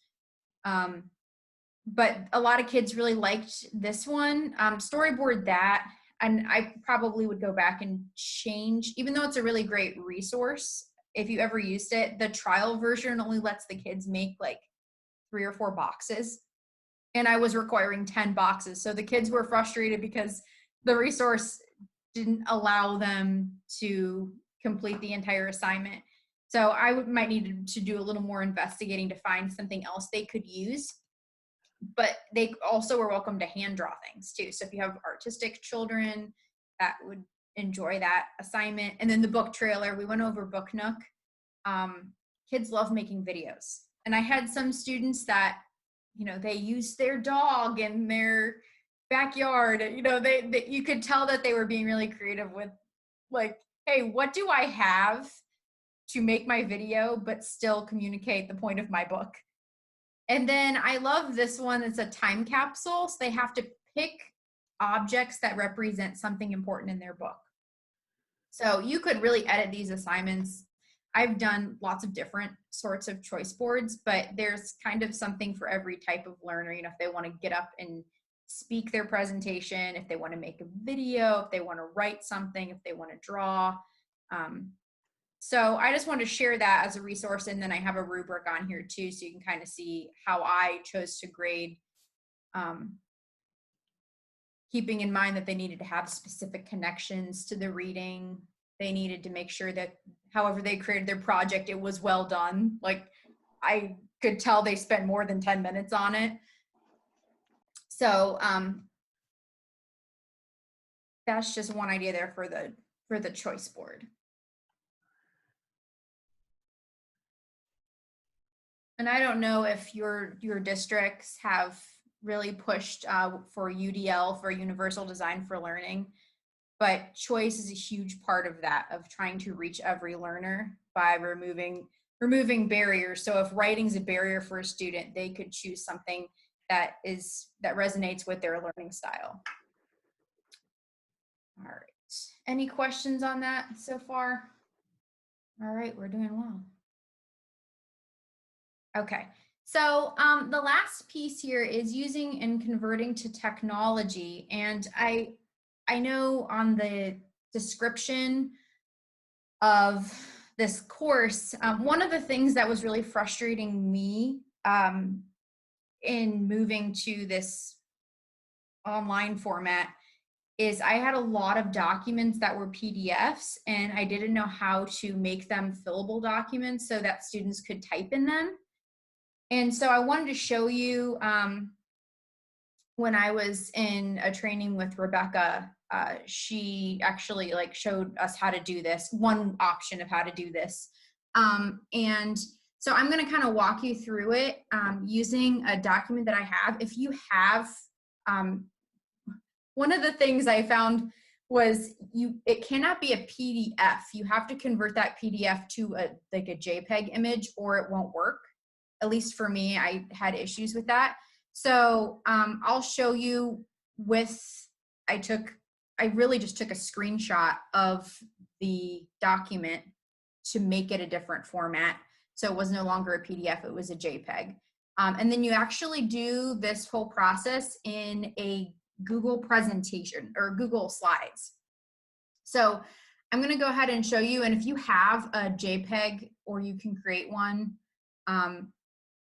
S1: But a lot of kids really liked this one. Storyboard that, and I probably would go back and change, even though it's a really great resource. If you ever used it, the trial version only lets the kids make like 3 or 4 boxes. And I was requiring 10 boxes. So the kids were frustrated because the resource didn't allow them to complete the entire assignment. So I might need to do a little more investigating to find something else they could use. But they also are welcome to hand draw things too. So if you have artistic children that would enjoy that assignment. And then the book trailer, we went over Book Nook. Kids love making videos. And I had some students that, you know, they used their dog in their backyard. You know, they you could tell that they were being really creative with like, hey, what do I have to make my video but still communicate the point of my book? And then I love this one. It's a time capsule. So they have to pick objects that represent something important in their book. So you could really edit these assignments. I've done lots of different sorts of choice boards, but there's kind of something for every type of learner. You know, if they want to get up and speak their presentation, if they want to make a video, if they want to write something, if they want to draw. So I just want to share that as a resource, and then I have a rubric on here too, so you can kind of see how I chose to grade, keeping in mind that they needed to have specific connections to the reading. They needed to make sure that however they created their project, it was well done. Like I could tell they spent more than 10 minutes on it. So that's just one idea there for the choice board. And I don't know if your districts have really pushed for UDL, for Universal Design for Learning, but choice is a huge part of that, of trying to reach every learner by removing barriers. So if writing's a barrier for a student, they could choose something that resonates with their learning style. All right. Any questions on that so far? All right, we're doing well. Okay, so the last piece here is using and converting to technology. And I know on the description of this course, one of the things that was really frustrating me in moving to this online format is I had a lot of documents that were PDFs, and I didn't know how to make them fillable documents so that students could type in them. And so I wanted to show you when I was in a training with Rebecca, she actually showed us how to do this, one option of how to do this. And so I'm going to kind of walk you through it using a document that I have. If you have, one of the things I found was it cannot be a PDF. You have to convert that PDF to a JPEG image or it won't work. At least for me, I had issues with that. So I'll show you I really just took a screenshot of the document to make it a different format. So it was no longer a PDF, it was a JPEG. And then you actually do this whole process in a Google presentation or Google Slides. So I'm gonna go ahead and show you, and if you have a JPEG or you can create one,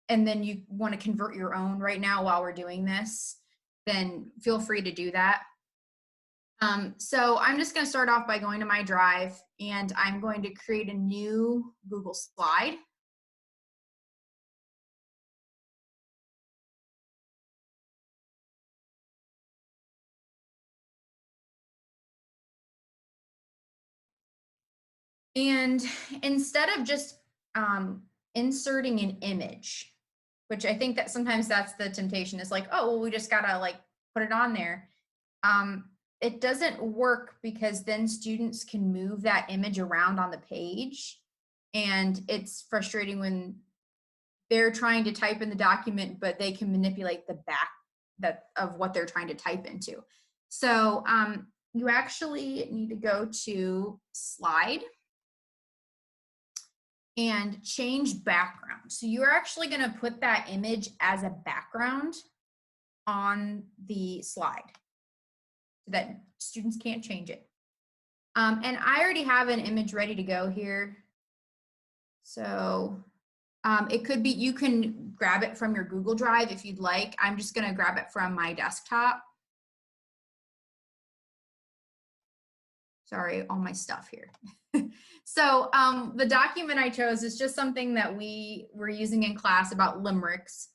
S1: and then you want to convert your own right now while we're doing this, then feel free to do that. So I'm just going to start off by going to my drive, and I'm going to create a new Google slide. And instead of just inserting an image, which I think that sometimes that's the temptation, is like, oh, well, we just gotta put it on there. It doesn't work because then students can move that image around on the page. And it's frustrating when they're trying to type in the document, but they can manipulate the back of what they're trying to type into. So you actually need to go to Slide and change background. So you're actually going to put that image as a background on the slide so that students can't change it. And I already have an image ready to go here. So it could be, you can grab it from your Google Drive if you'd like. I'm just going to grab it from my desktop. Sorry, all my stuff here. So the document I chose is just something that we were using in class about limericks.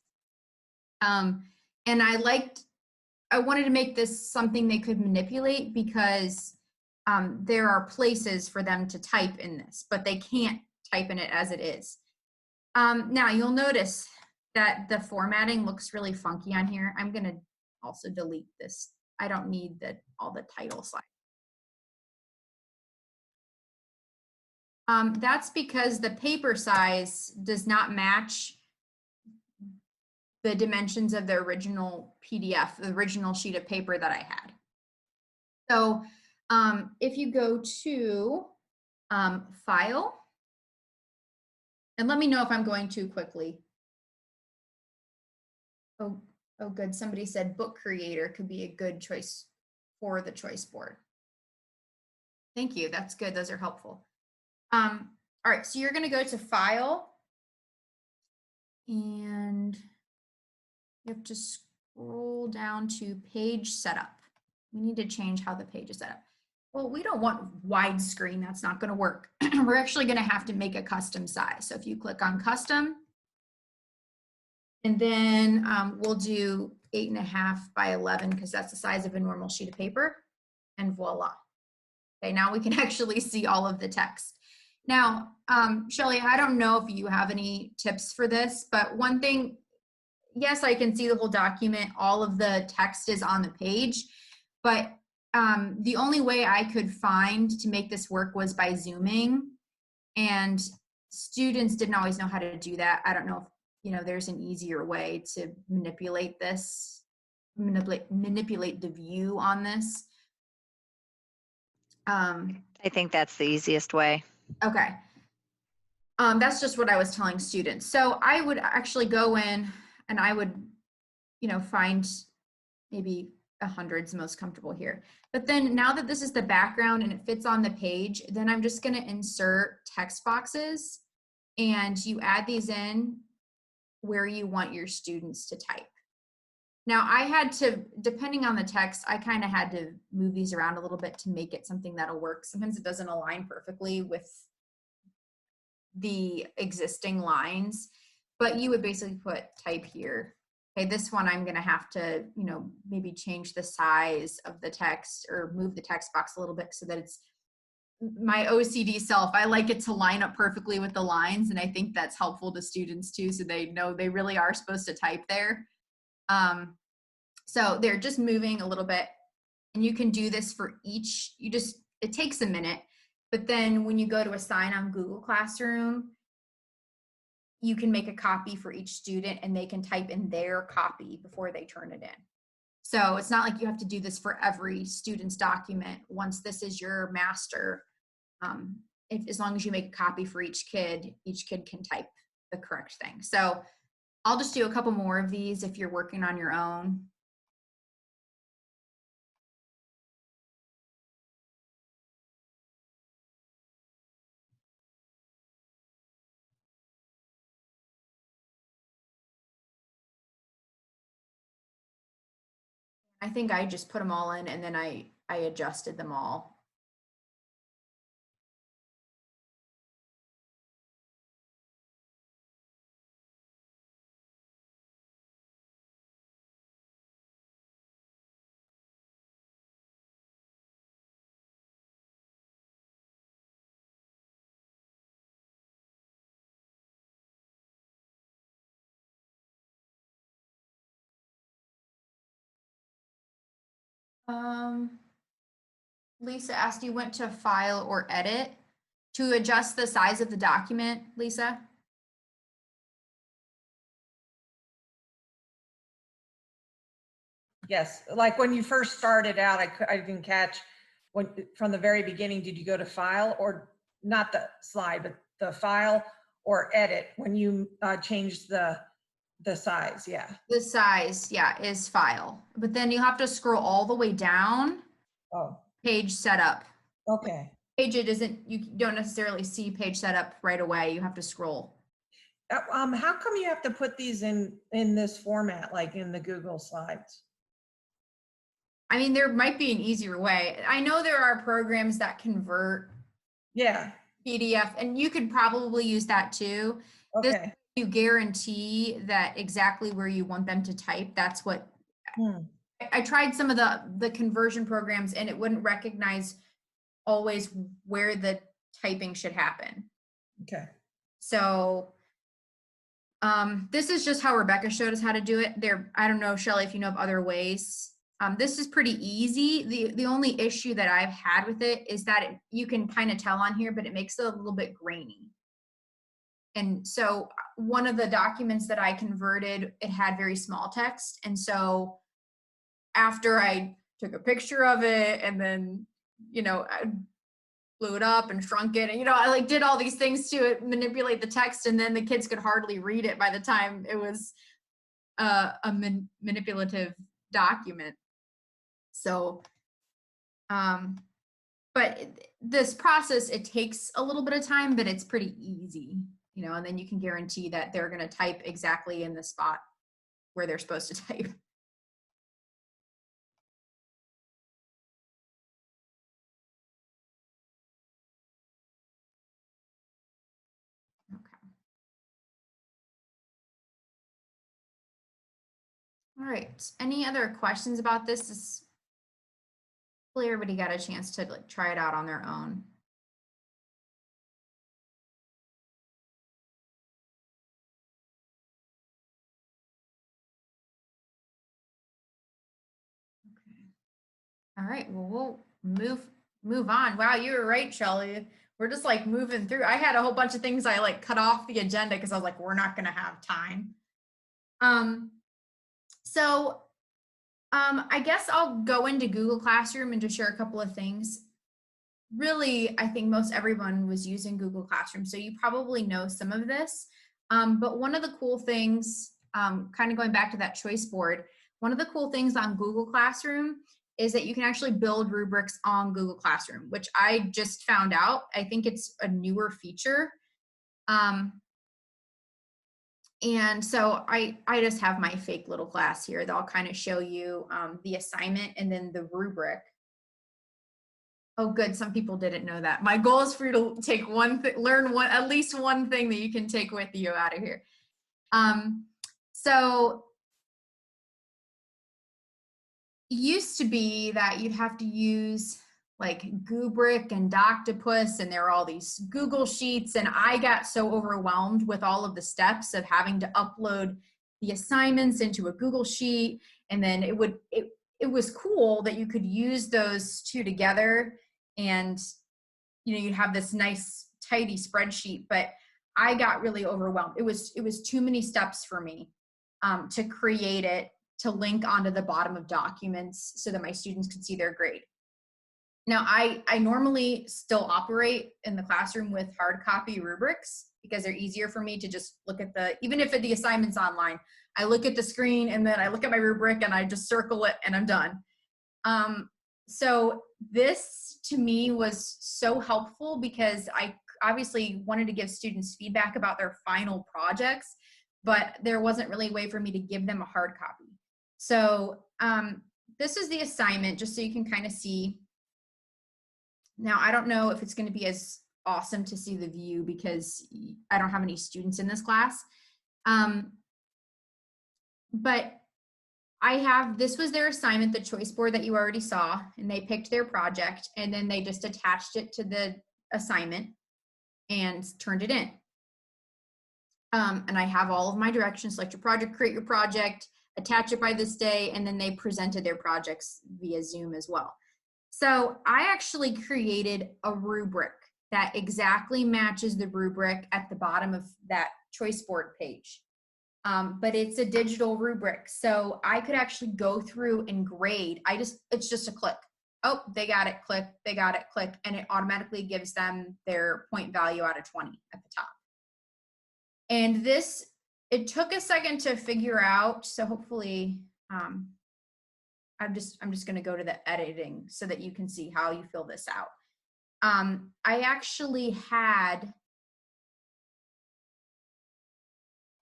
S1: And I wanted to make this something they could manipulate because there are places for them to type in this, but they can't type in it as it is. Now you'll notice that the formatting looks really funky on here. I'm gonna also delete this. I don't need all the title slides. That's because the paper size does not match the dimensions of the original PDF, the original sheet of paper that I had. So If you go to File, and let me know if I'm going too quickly. Oh, good. Somebody said Book Creator could be a good choice for the choice board. Thank you. That's good. Those are helpful. All right. So you're going to go to File, and you have to scroll down to Page Setup. We need to change how the page is set up. Well, we don't want widescreen. That's not going to work. We're actually going to have to make a custom size. So if you click on Custom, and then we'll do 8.5 by 11 because that's the size of a normal sheet of paper, and voila. Okay, now we can actually see all of the text. Now, Shelly, I don't know if you have any tips for this, but one thing, yes, I can see the whole document. All of the text is on the page, but the only way I could find to make this work was by zooming, and students didn't always know how to do that. I don't know if there's an easier way to manipulate this, manipulate the view on this.
S2: I think that's the easiest way.
S1: Okay. That's just what I was telling students. So I would actually go in and I would, find maybe 100's most comfortable here. But then now that this is the background and it fits on the page, then I'm just going to insert text boxes, and you add these in where you want your students to type. Now I had to, depending on the text, I kind of had to move these around a little bit to make it something that'll work. Sometimes it doesn't align perfectly with the existing lines, but you would basically put type here. Okay, this one I'm going to have to, maybe change the size of the text or move the text box a little bit so that it's my OCD self. I like it to line up perfectly with the lines, and I think that's helpful to students too, so they know they really are supposed to type there. So they're just moving a little bit, and you can do this for each. It takes a minute, but then when you go to assign on Google Classroom, you can make a copy for each student, and they can type in their copy before they turn it in. So it's not like you have to do this for every student's document. Once this is your master, as long as you make a copy for each kid can type the correct thing. So I'll just do a couple more of these if you're working on your own. I think I just put them all in, and then I adjusted them all. Lisa asked, you went to File or Edit to adjust the size of the document, Lisa?
S4: Yes, like when you first started out, I didn't catch from the very beginning, did you go to File, or not the slide, but the File or Edit when you changed the size? Yeah.
S1: The size, yeah, is File, but then you have to scroll all the way down.
S4: Oh.
S1: Page Setup.
S4: Okay.
S1: Page, you don't necessarily see Page Setup right away. You have to scroll.
S4: How come you have to put these in this format, like in the Google Slides?
S1: I mean, there might be an easier way. I know there are programs that convert PDF, and you could probably use that too.
S4: Okay.
S1: You guarantee that exactly where you want them to type. That's what I tried some of the conversion programs, and it wouldn't recognize always where the typing should happen.
S4: Okay.
S1: So this is just how Rebecca showed us how to do it. I don't know, Shelly, if you know of other ways. This is pretty easy. The only issue that I've had with it is that you can kind of tell on here, but it makes it a little bit grainy. And so one of the documents that I converted, it had very small text. And so after I took a picture of it and then I blew it up and shrunk it. And, I like did all these things to manipulate the text, and then the kids could hardly read it by the time it was a manipulative document. So, but this process, it takes a little bit of time, but it's pretty easy, and then you can guarantee that they're going to type exactly in the spot where they're supposed to type. Okay. All right. Any other questions about this? Hopefully everybody got a chance to like try it out on their own. Okay. All right. Well, we'll move on. Wow, you were right, Shelley. We're just like moving through. I had a whole bunch of things I like cut off the agenda because I was like, we're not going to have time. I guess I'll go into Google Classroom and just share a couple of things. Really, I think most everyone was using Google Classroom, so you probably know some of this. But one of the cool things, kind of going back to that choice board, one of the cool things on Google Classroom is that you can actually build rubrics on Google Classroom, which I just found out. I think it's a newer feature. And so I just have my fake little class here that I'll kind of show you the assignment and then the rubric. Oh, good. Some people didn't know that. My goal is for you to take learn at least one thing that you can take with you out of here. So it used to be that you'd have to use like Gutenberg and Doctopus, and there were all these Google Sheets, and I got so overwhelmed with all of the steps of having to upload the assignments into a Google Sheet, and then it was cool that you could use those two together, and you'd have this nice tidy spreadsheet, but I got really overwhelmed. It was too many steps for me to create it, to link onto the bottom of documents so that my students could see their grade. Now, I normally still operate in the classroom with hard copy rubrics because they're easier for me to just look at even if the assignment's online, I look at the screen and then I look at my rubric and I just circle it and I'm done. So this to me was so helpful because I obviously wanted to give students feedback about their final projects, but there wasn't really a way for me to give them a hard copy. So this is the assignment, just so you can kind of see. Now, I don't know if it's going to be as awesome to see the view because I don't have any students in this class. But this was their assignment, the choice board that you already saw, and they picked their project, and then they just attached it to the assignment and turned it in. And I have all of my directions: select your project, create your project, attach it by this day, and then they presented their projects via Zoom as well. So I actually created a rubric that exactly matches the rubric at the bottom of that choice board page. But it's a digital rubric, so I could actually go through and grade. It's just a click. Oh, they got it, click, they got it, click, and it automatically gives them their point value out of 20 at the top. And it took a second to figure out, so hopefully, I'm just going to go to the editing so that you can see how you fill this out. I actually had,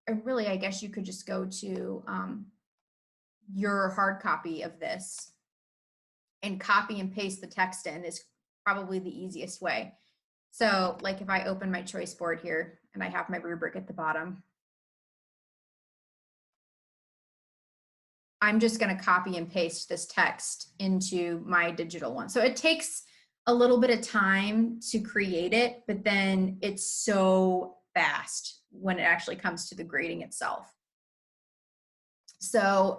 S1: I guess you could just go to your hard copy of this and copy and paste the text in is probably the easiest way. So like if I open my choice board here and I have my rubric at the bottom, I'm just going to copy and paste this text into my digital one. So it takes a little bit of time to create it, but then it's so fast when it actually comes to the grading itself. So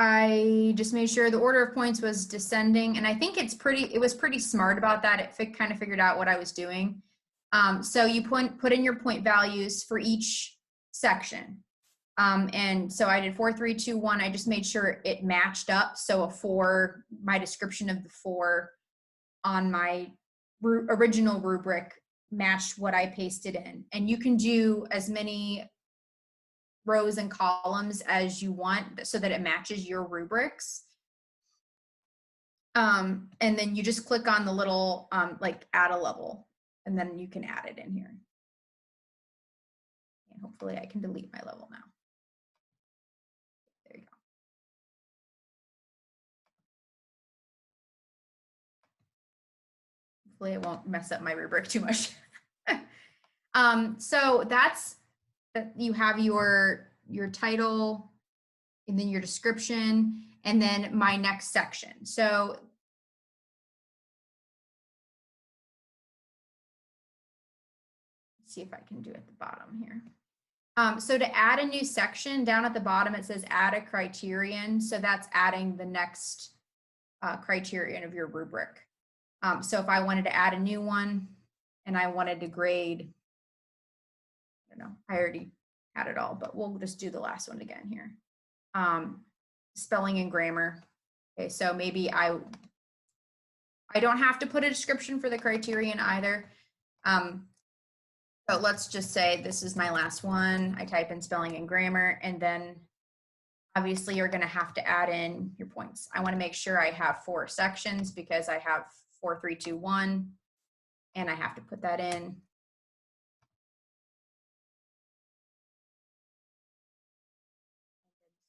S1: I just made sure the order of points was descending, and I think it was pretty smart about that. It kind of figured out what I was doing. So you put in your point values for each section. And so I did 4, 3, 2, 1. I just made sure it matched up. So a 4, my description of the 4 on my original rubric matched what I pasted in. And you can do as many rows and columns as you want so that it matches your rubrics. And then you just click on the little like add a level, and then you can add it in here. And hopefully I can delete my level now. There you go. Hopefully it won't mess up my rubric too much. So that's, you have your title, and then your description, and then my next section. So let's see if I can do it at the bottom here. So to add a new section, down at the bottom it says add a criterion. So that's adding the next criterion of your rubric. So if I wanted to add a new one and I wanted to grade, I don't know, I already had it all, but we'll just do the last one again here. Spelling and grammar. Okay, so maybe I don't have to put a description for the criterion either. But let's just say this is my last one. I type in spelling and grammar, and then obviously you're going to have to add in your points. I want to make sure I have 4 sections because I have 4, 3, 2, 1, and I have to put that in.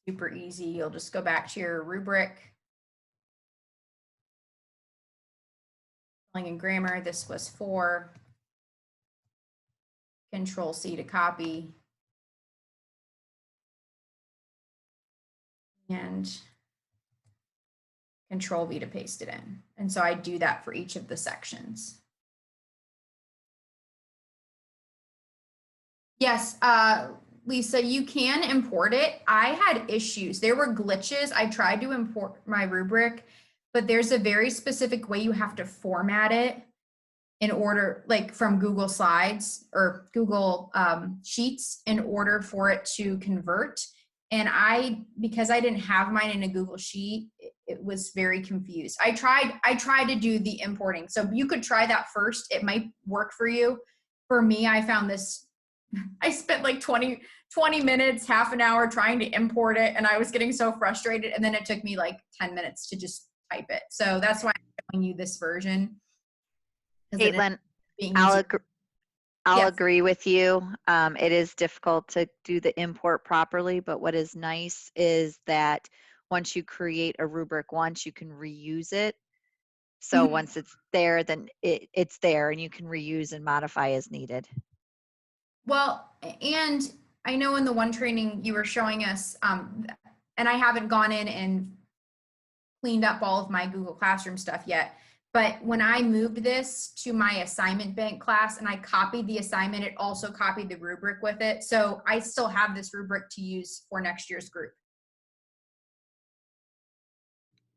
S1: Super easy. You'll just go back to your rubric. Spelling and grammar, this was 4. Control C to copy. And Control V to paste it in. And so I do that for each of the sections. Yes, Lisa, you can import it. I had issues. There were glitches. I tried to import my rubric, but there's a very specific way you have to format it in order, like from Google Slides or Google Sheets, in order for it to convert. And because I didn't have mine in a Google Sheet, it was very confused. I tried to do the importing. So you could try that first. It might work for you. For me, I found this, I spent like 20 minutes, half an hour trying to import it, and I was getting so frustrated. And then it took me like 10 minutes to just type it. So that's why I'm showing you this version.
S2: Caitlin, I'll agree with you. It is difficult to do the import properly, but what is nice is that once you create a rubric once, you can reuse it. So once it's there, then it's there, and you can reuse and modify as needed.
S1: Well, and I know in the one training you were showing us, and I haven't gone in and cleaned up all of my Google Classroom stuff yet, but when I moved this to my assignment bank class and I copied the assignment, it also copied the rubric with it. So I still have this rubric to use for next year's group.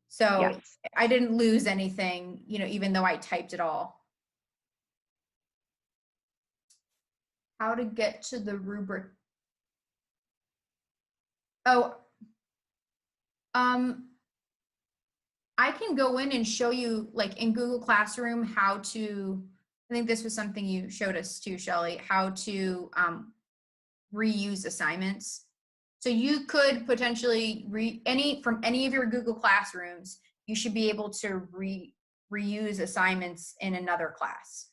S1: So yes. I didn't lose anything, you know, even though I typed it all. How to get to the rubric. Oh, I can go in and show you, like in Google Classroom, how to, I think this was something you showed us too, Shelly, how to reuse assignments. So you could potentially, from any of your Google Classrooms, you should be able to reuse assignments in another class.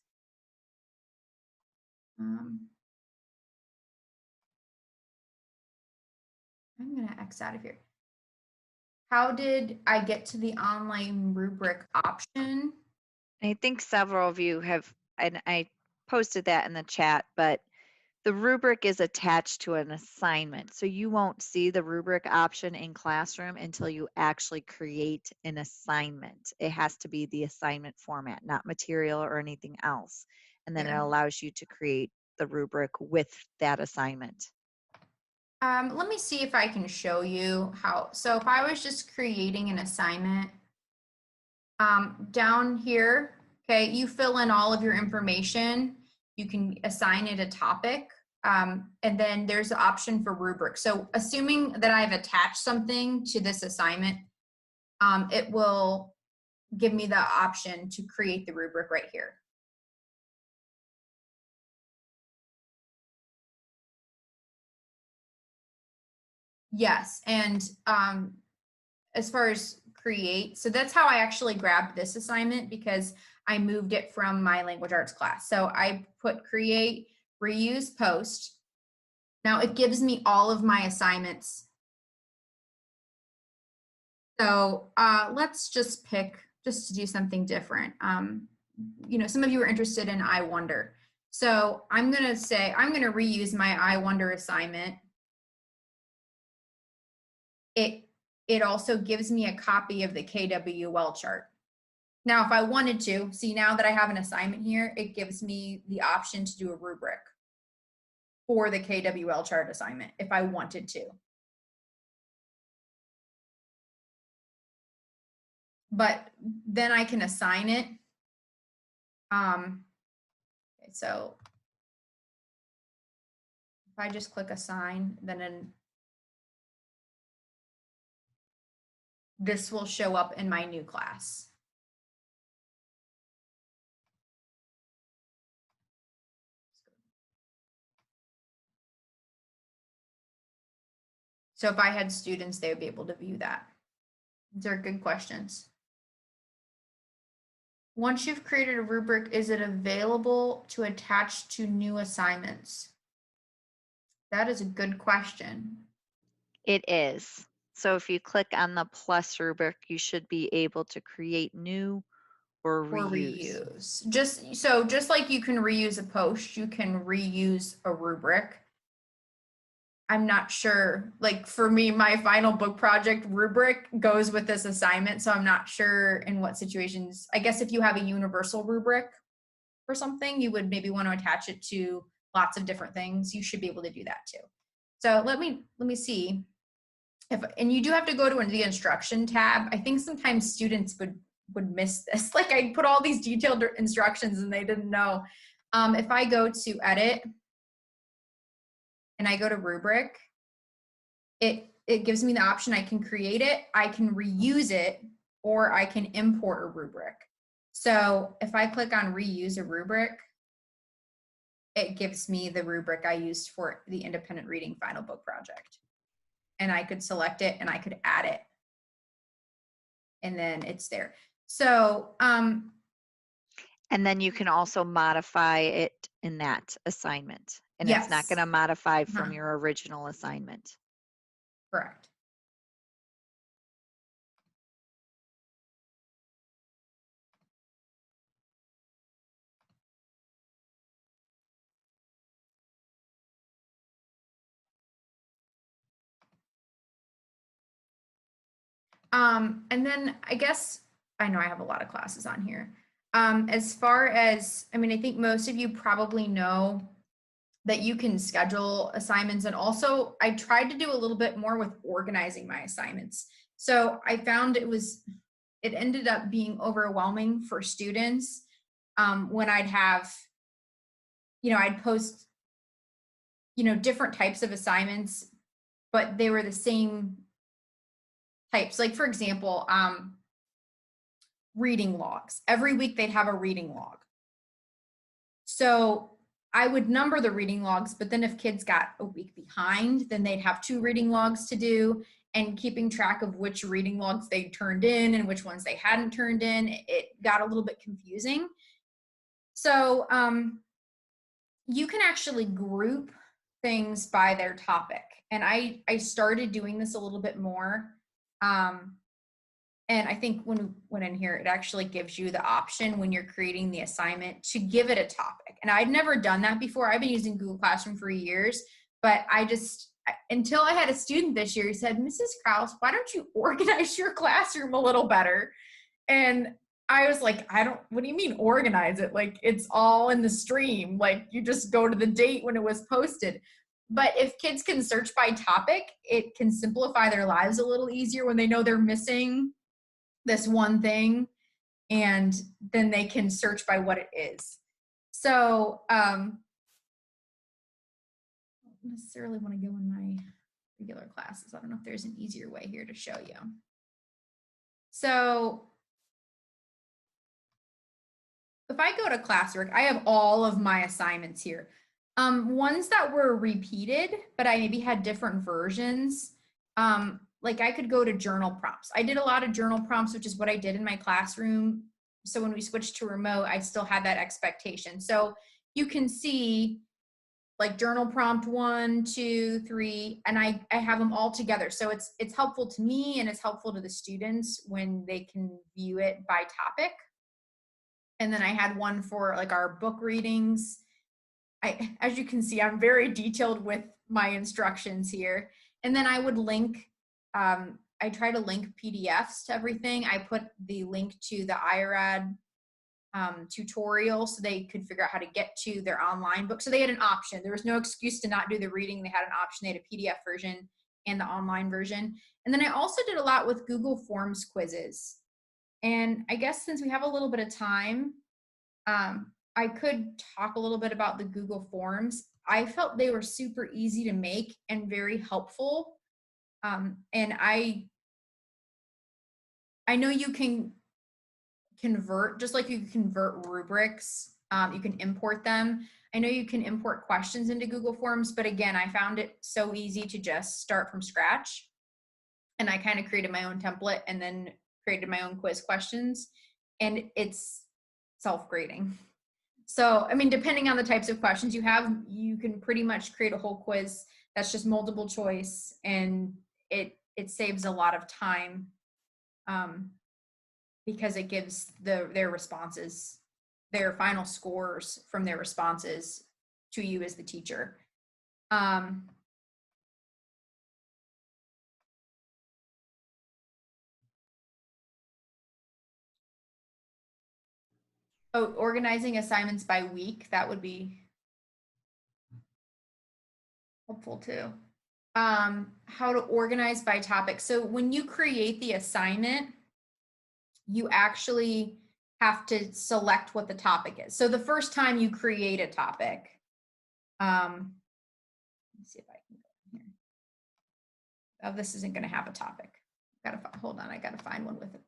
S1: I'm gonna X out of here. How did I get to the online rubric option?
S2: I think several of you have, and I posted that in the chat, but the rubric is attached to an assignment. So you won't see the rubric option in Classroom until you actually create an assignment. It has to be the assignment format, not material or anything else. And then it allows you to create the rubric with that assignment.
S1: Let me see if I can show you how. So if I was just creating an assignment, down here, okay, you fill in all of your information. You can assign it a topic. And then there's the option for rubric. So assuming that I've attached something to this assignment, it will give me the option to create the rubric right here. Yes, and as far as create, so that's how I actually grabbed this assignment, because I moved it from my language arts class. So I put create, reuse, post. Now it gives me all of my assignments. So let's just pick, just to do something different. You know, some of you are interested in I Wonder. So I'm gonna say, I'm gonna reuse my I Wonder assignment. It also gives me a copy of the KWL chart. Now, if I wanted to, see, now that I have an assignment here, it gives me the option to do a rubric for the KWL chart assignment if I wanted to. But then I can assign it. So if I just click assign, then this will show up in my new class. So if I had students, they would be able to view that. These are good questions. Once you've created a rubric, is it available to attach to new assignments? That is a good question.
S2: It is. So if you click on the plus rubric, you should be able to create new or reuse.
S1: Just like you can reuse a post, you can reuse a rubric. I'm not sure, like for me, my final book project rubric goes with this assignment. So I'm not sure in what situations. I guess if you have a universal rubric for something, you would maybe want to attach it to lots of different things. You should be able to do that too. So let me see. And you do have to go to the instruction tab. I think sometimes students would miss this. Like I put all these detailed instructions and they didn't know. If I go to edit and I go to rubric, it gives me the option. I can create it, I can reuse it, or I can import a rubric. So if I click on reuse a rubric, it gives me the rubric I used for the independent reading final book project. And I could select it and I could add it. And then it's there. So,
S2: and then you can also modify it in that assignment. And
S1: yes.
S2: It's not going to modify from your original assignment.
S1: Correct. And then I guess, I know I have a lot of classes on here. As far as, I mean, I think most of you probably know that you can schedule assignments. And also I tried to do a little bit more with organizing my assignments. So I found it ended up being overwhelming for students when I'd have, I'd post, different types of assignments, but they were the same types. Like for example, reading logs. Every week they'd have a reading log. So I would number the reading logs, but then if kids got a week behind, then they'd have 2 reading logs to do, and keeping track of which reading logs they turned in and which ones they hadn't turned in, it got a little bit confusing. So you can actually group things by their topic. And I started doing this a little bit more. And I think when in here, it actually gives you the option when you're creating the assignment to give it a topic. And I'd never done that before. I've been using Google Classroom for years, but until I had a student this year who said, Mrs. Krauss, why don't you organize your classroom a little better? And I was like, what do you mean organize it? Like it's all in the stream. Like you just go to the date when it was posted. But if kids can search by topic, it can simplify their lives a little easier when they know they're missing this one thing, and then they can search by what it is. So necessarily want to go in my regular classes. I don't know if there's an easier way here to show you. So if I go to classwork, I have all of my assignments here. Ones that were repeated, but I maybe had different versions. Like I could go to journal prompts. I did a lot of journal prompts, which is what I did in my classroom. So when we switched to remote, I still had that expectation. So you can see like journal prompt 1, 2, 3, and I have them all together. So it's helpful to me and it's helpful to the students when they can view it by topic. And then I had one for like our book readings. As you can see, I'm very detailed with my instructions here. And then I would link, I try to link PDFs to everything. I put the link to the IRAD tutorial so they could figure out how to get to their online book. So they had an option. There was no excuse to not do the reading. They had an option. They had a PDF version and the online version. And then I also did a lot with Google Forms quizzes. And I guess since we have a little bit of time, I could talk a little bit about the Google Forms. I felt they were super easy to make and very helpful. And I know you can convert, just like you can convert rubrics, you can import them. I know you can import questions into Google Forms, but again, I found it so easy to just start from scratch. And I kind of created my own template and then created my own quiz questions, and it's self-grading. So, I mean, depending on the types of questions you have, you can pretty much create a whole quiz that's just multiple choice, and it saves a lot of time because it gives their responses, their final scores from their responses to you as the teacher. Oh, organizing assignments by week, that would be helpful too. How to organize by topic. So when you create the assignment, you actually have to select what the topic is. So the first time you create a topic, let's see if I can go in here. Oh, this isn't going to have a topic. Hold on, I gotta find one with it.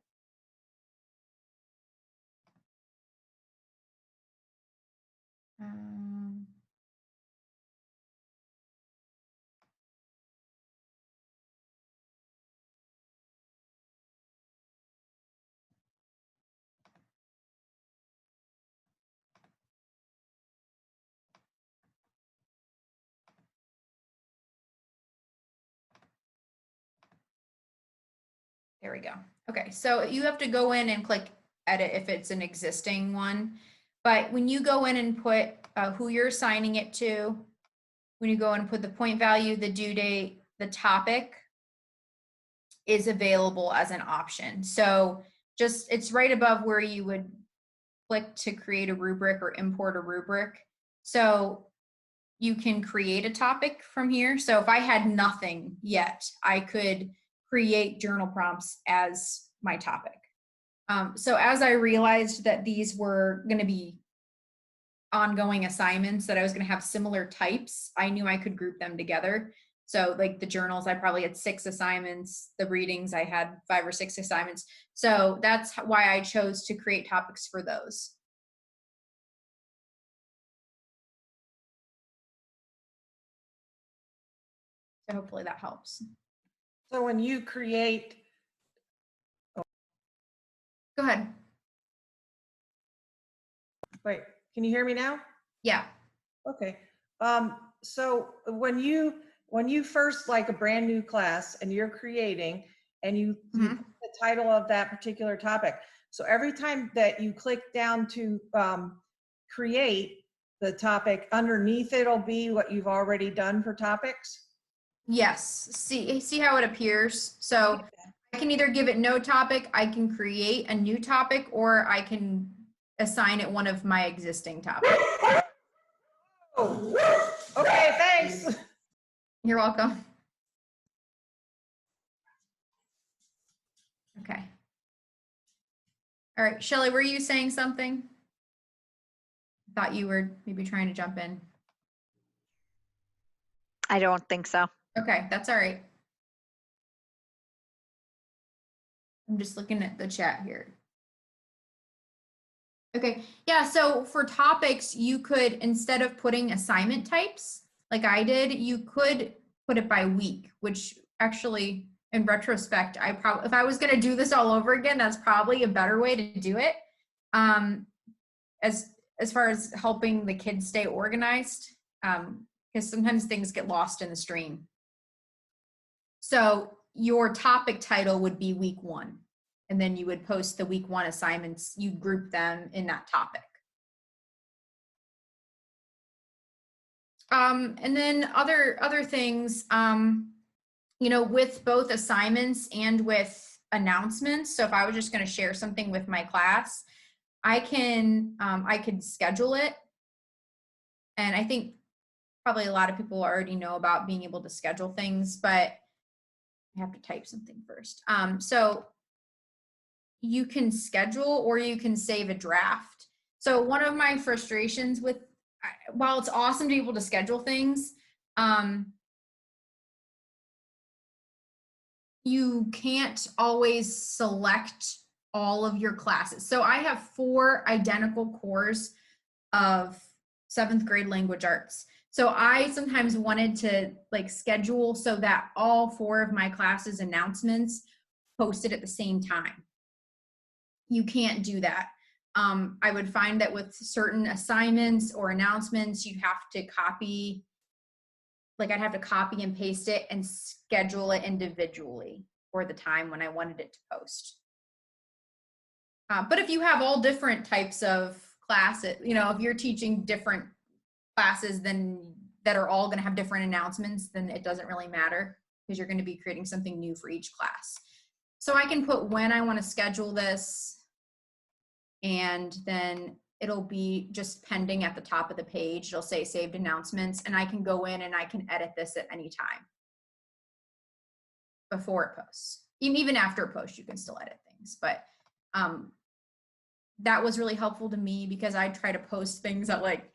S1: There we go. Okay, so you have to go in and click edit if it's an existing one. But when you go in and put who you're assigning it to, when you go and put the point value, the due date, the topic is available as an option. So just, it's right above where you would click to create a rubric or import a rubric. So you can create a topic from here. So if I had nothing yet, I could create journal prompts as my topic. So as I realized that these were going to be ongoing assignments, that I was going to have similar types, I knew I could group them together. So like the journals, I probably had 6 assignments. The readings, I had 5 or 6 assignments. So that's why I chose to create topics for those. So hopefully that helps.
S4: So when you create,
S1: Go ahead.
S4: wait, can you hear me now?
S1: Yeah.
S4: Okay. So when you first, like a brand new class and you're creating and you put the title of that particular topic. So every time that you click down to create the topic, underneath it'll be what you've already done for topics?
S1: Yes. See how it appears? So I can either give it no topic, I can create a new topic, or I can assign it one of my existing topics.
S4: Oh, okay, thanks.
S1: You're welcome. Okay. All right, Shelley, were you saying something? I thought you were maybe trying to jump in.
S2: I don't think so.
S1: Okay, that's all right. I'm just looking at the chat here. Okay, yeah, so for topics, you could, instead of putting assignment types, like I did, you could put it by week, which actually, in retrospect, if I was gonna do this all over again, that's probably a better way to do it. As far as helping the kids stay organized, because sometimes things get lost in the stream. So your topic title would be week 1. And then you would post the week 1 assignments, you'd group them in that topic. And then other things, you know, with both assignments and with announcements. So if I was just going to share something with my class, I could schedule it. And I think probably a lot of people already know about being able to schedule things, but I have to type something first. So you can schedule or you can save a draft. So one of my frustrations with, while it's awesome to be able to schedule things, you can't always select all of your classes. So I have 4 identical cores of 7th grade language arts. So I sometimes wanted to like schedule so that all 4 of my classes announcements posted at the same time. You can't do that. I would find that with certain assignments or announcements, you'd have to copy, like I'd have to copy and paste it and schedule it individually for the time when I wanted it to post. But if you have all different types of classes, you know, if you're teaching different classes then that are all going to have different announcements, then it doesn't really matter because you're going to be creating something new for each class. So I can put when I want to schedule this, and then it'll be just pending at the top of the page. It'll say saved announcements, and I can go in and I can edit this at any time before it posts. Even after it posts, you can still edit things. But that was really helpful to me because I try to post things at like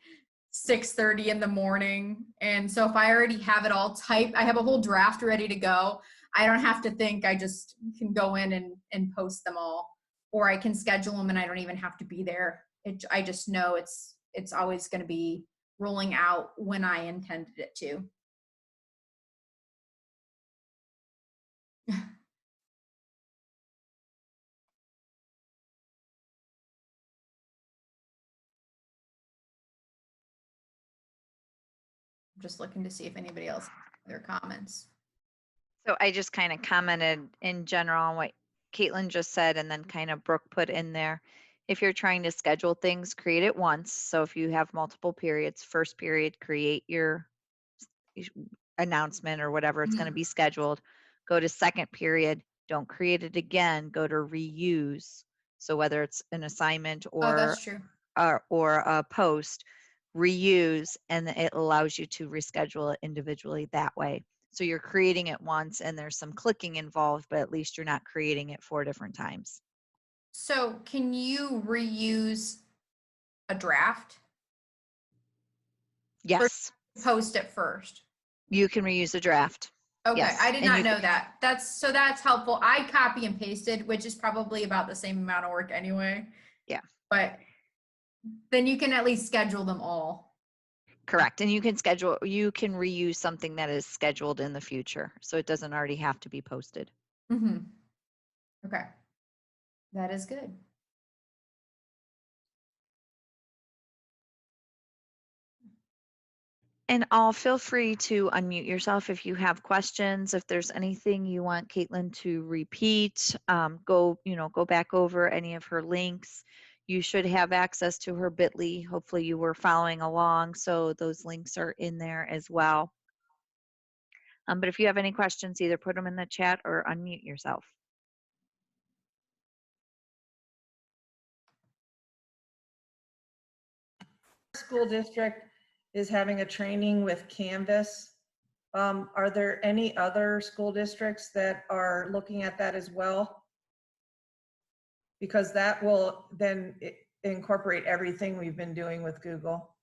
S1: 6:30 in the morning. And so if I already have it all typed, I have a whole draft ready to go. I don't have to think, I just can go in and post them all, or I can schedule them and I don't even have to be there. I just know it's always going to be rolling out when I intended it to. I'm just looking to see if anybody else has their comments.
S2: So I just kind of commented in general on what Caitlin just said, and then kind of Brooke put in there. If you're trying to schedule things, create it once. So if you have multiple periods, first period, create your announcement or whatever it's going to be scheduled. Go to second period, don't create it again, go to reuse. So whether it's an assignment or
S1: that's true.
S2: Or a post, reuse, and it allows you to reschedule it individually that way. So you're creating it once and there's some clicking involved, but at least you're not creating it 4 different times.
S1: So can you reuse a draft?
S2: Yes.
S1: Or post it first?
S2: You can reuse a draft.
S1: Okay,
S2: yes.
S1: I did not know that. That's helpful. I copy and pasted, which is probably about the same amount of work anyway.
S2: Yeah.
S1: But then you can at least schedule them all.
S2: Correct. And you can reuse something that is scheduled in the future. So it doesn't already have to be posted.
S1: Mm-hmm. Okay. That is good.
S2: And all feel free to unmute yourself if you have questions. If there's anything you want Caitlin to repeat, go back over any of her links. You should have access to her bit.ly. Hopefully you were following along, so those links are in there as well. But if you have any questions, either put them in the chat or unmute yourself.
S4: School district is having a training with Canvas. Are there any other school districts that are looking at that as well? Because that will then incorporate everything we've been doing with Google.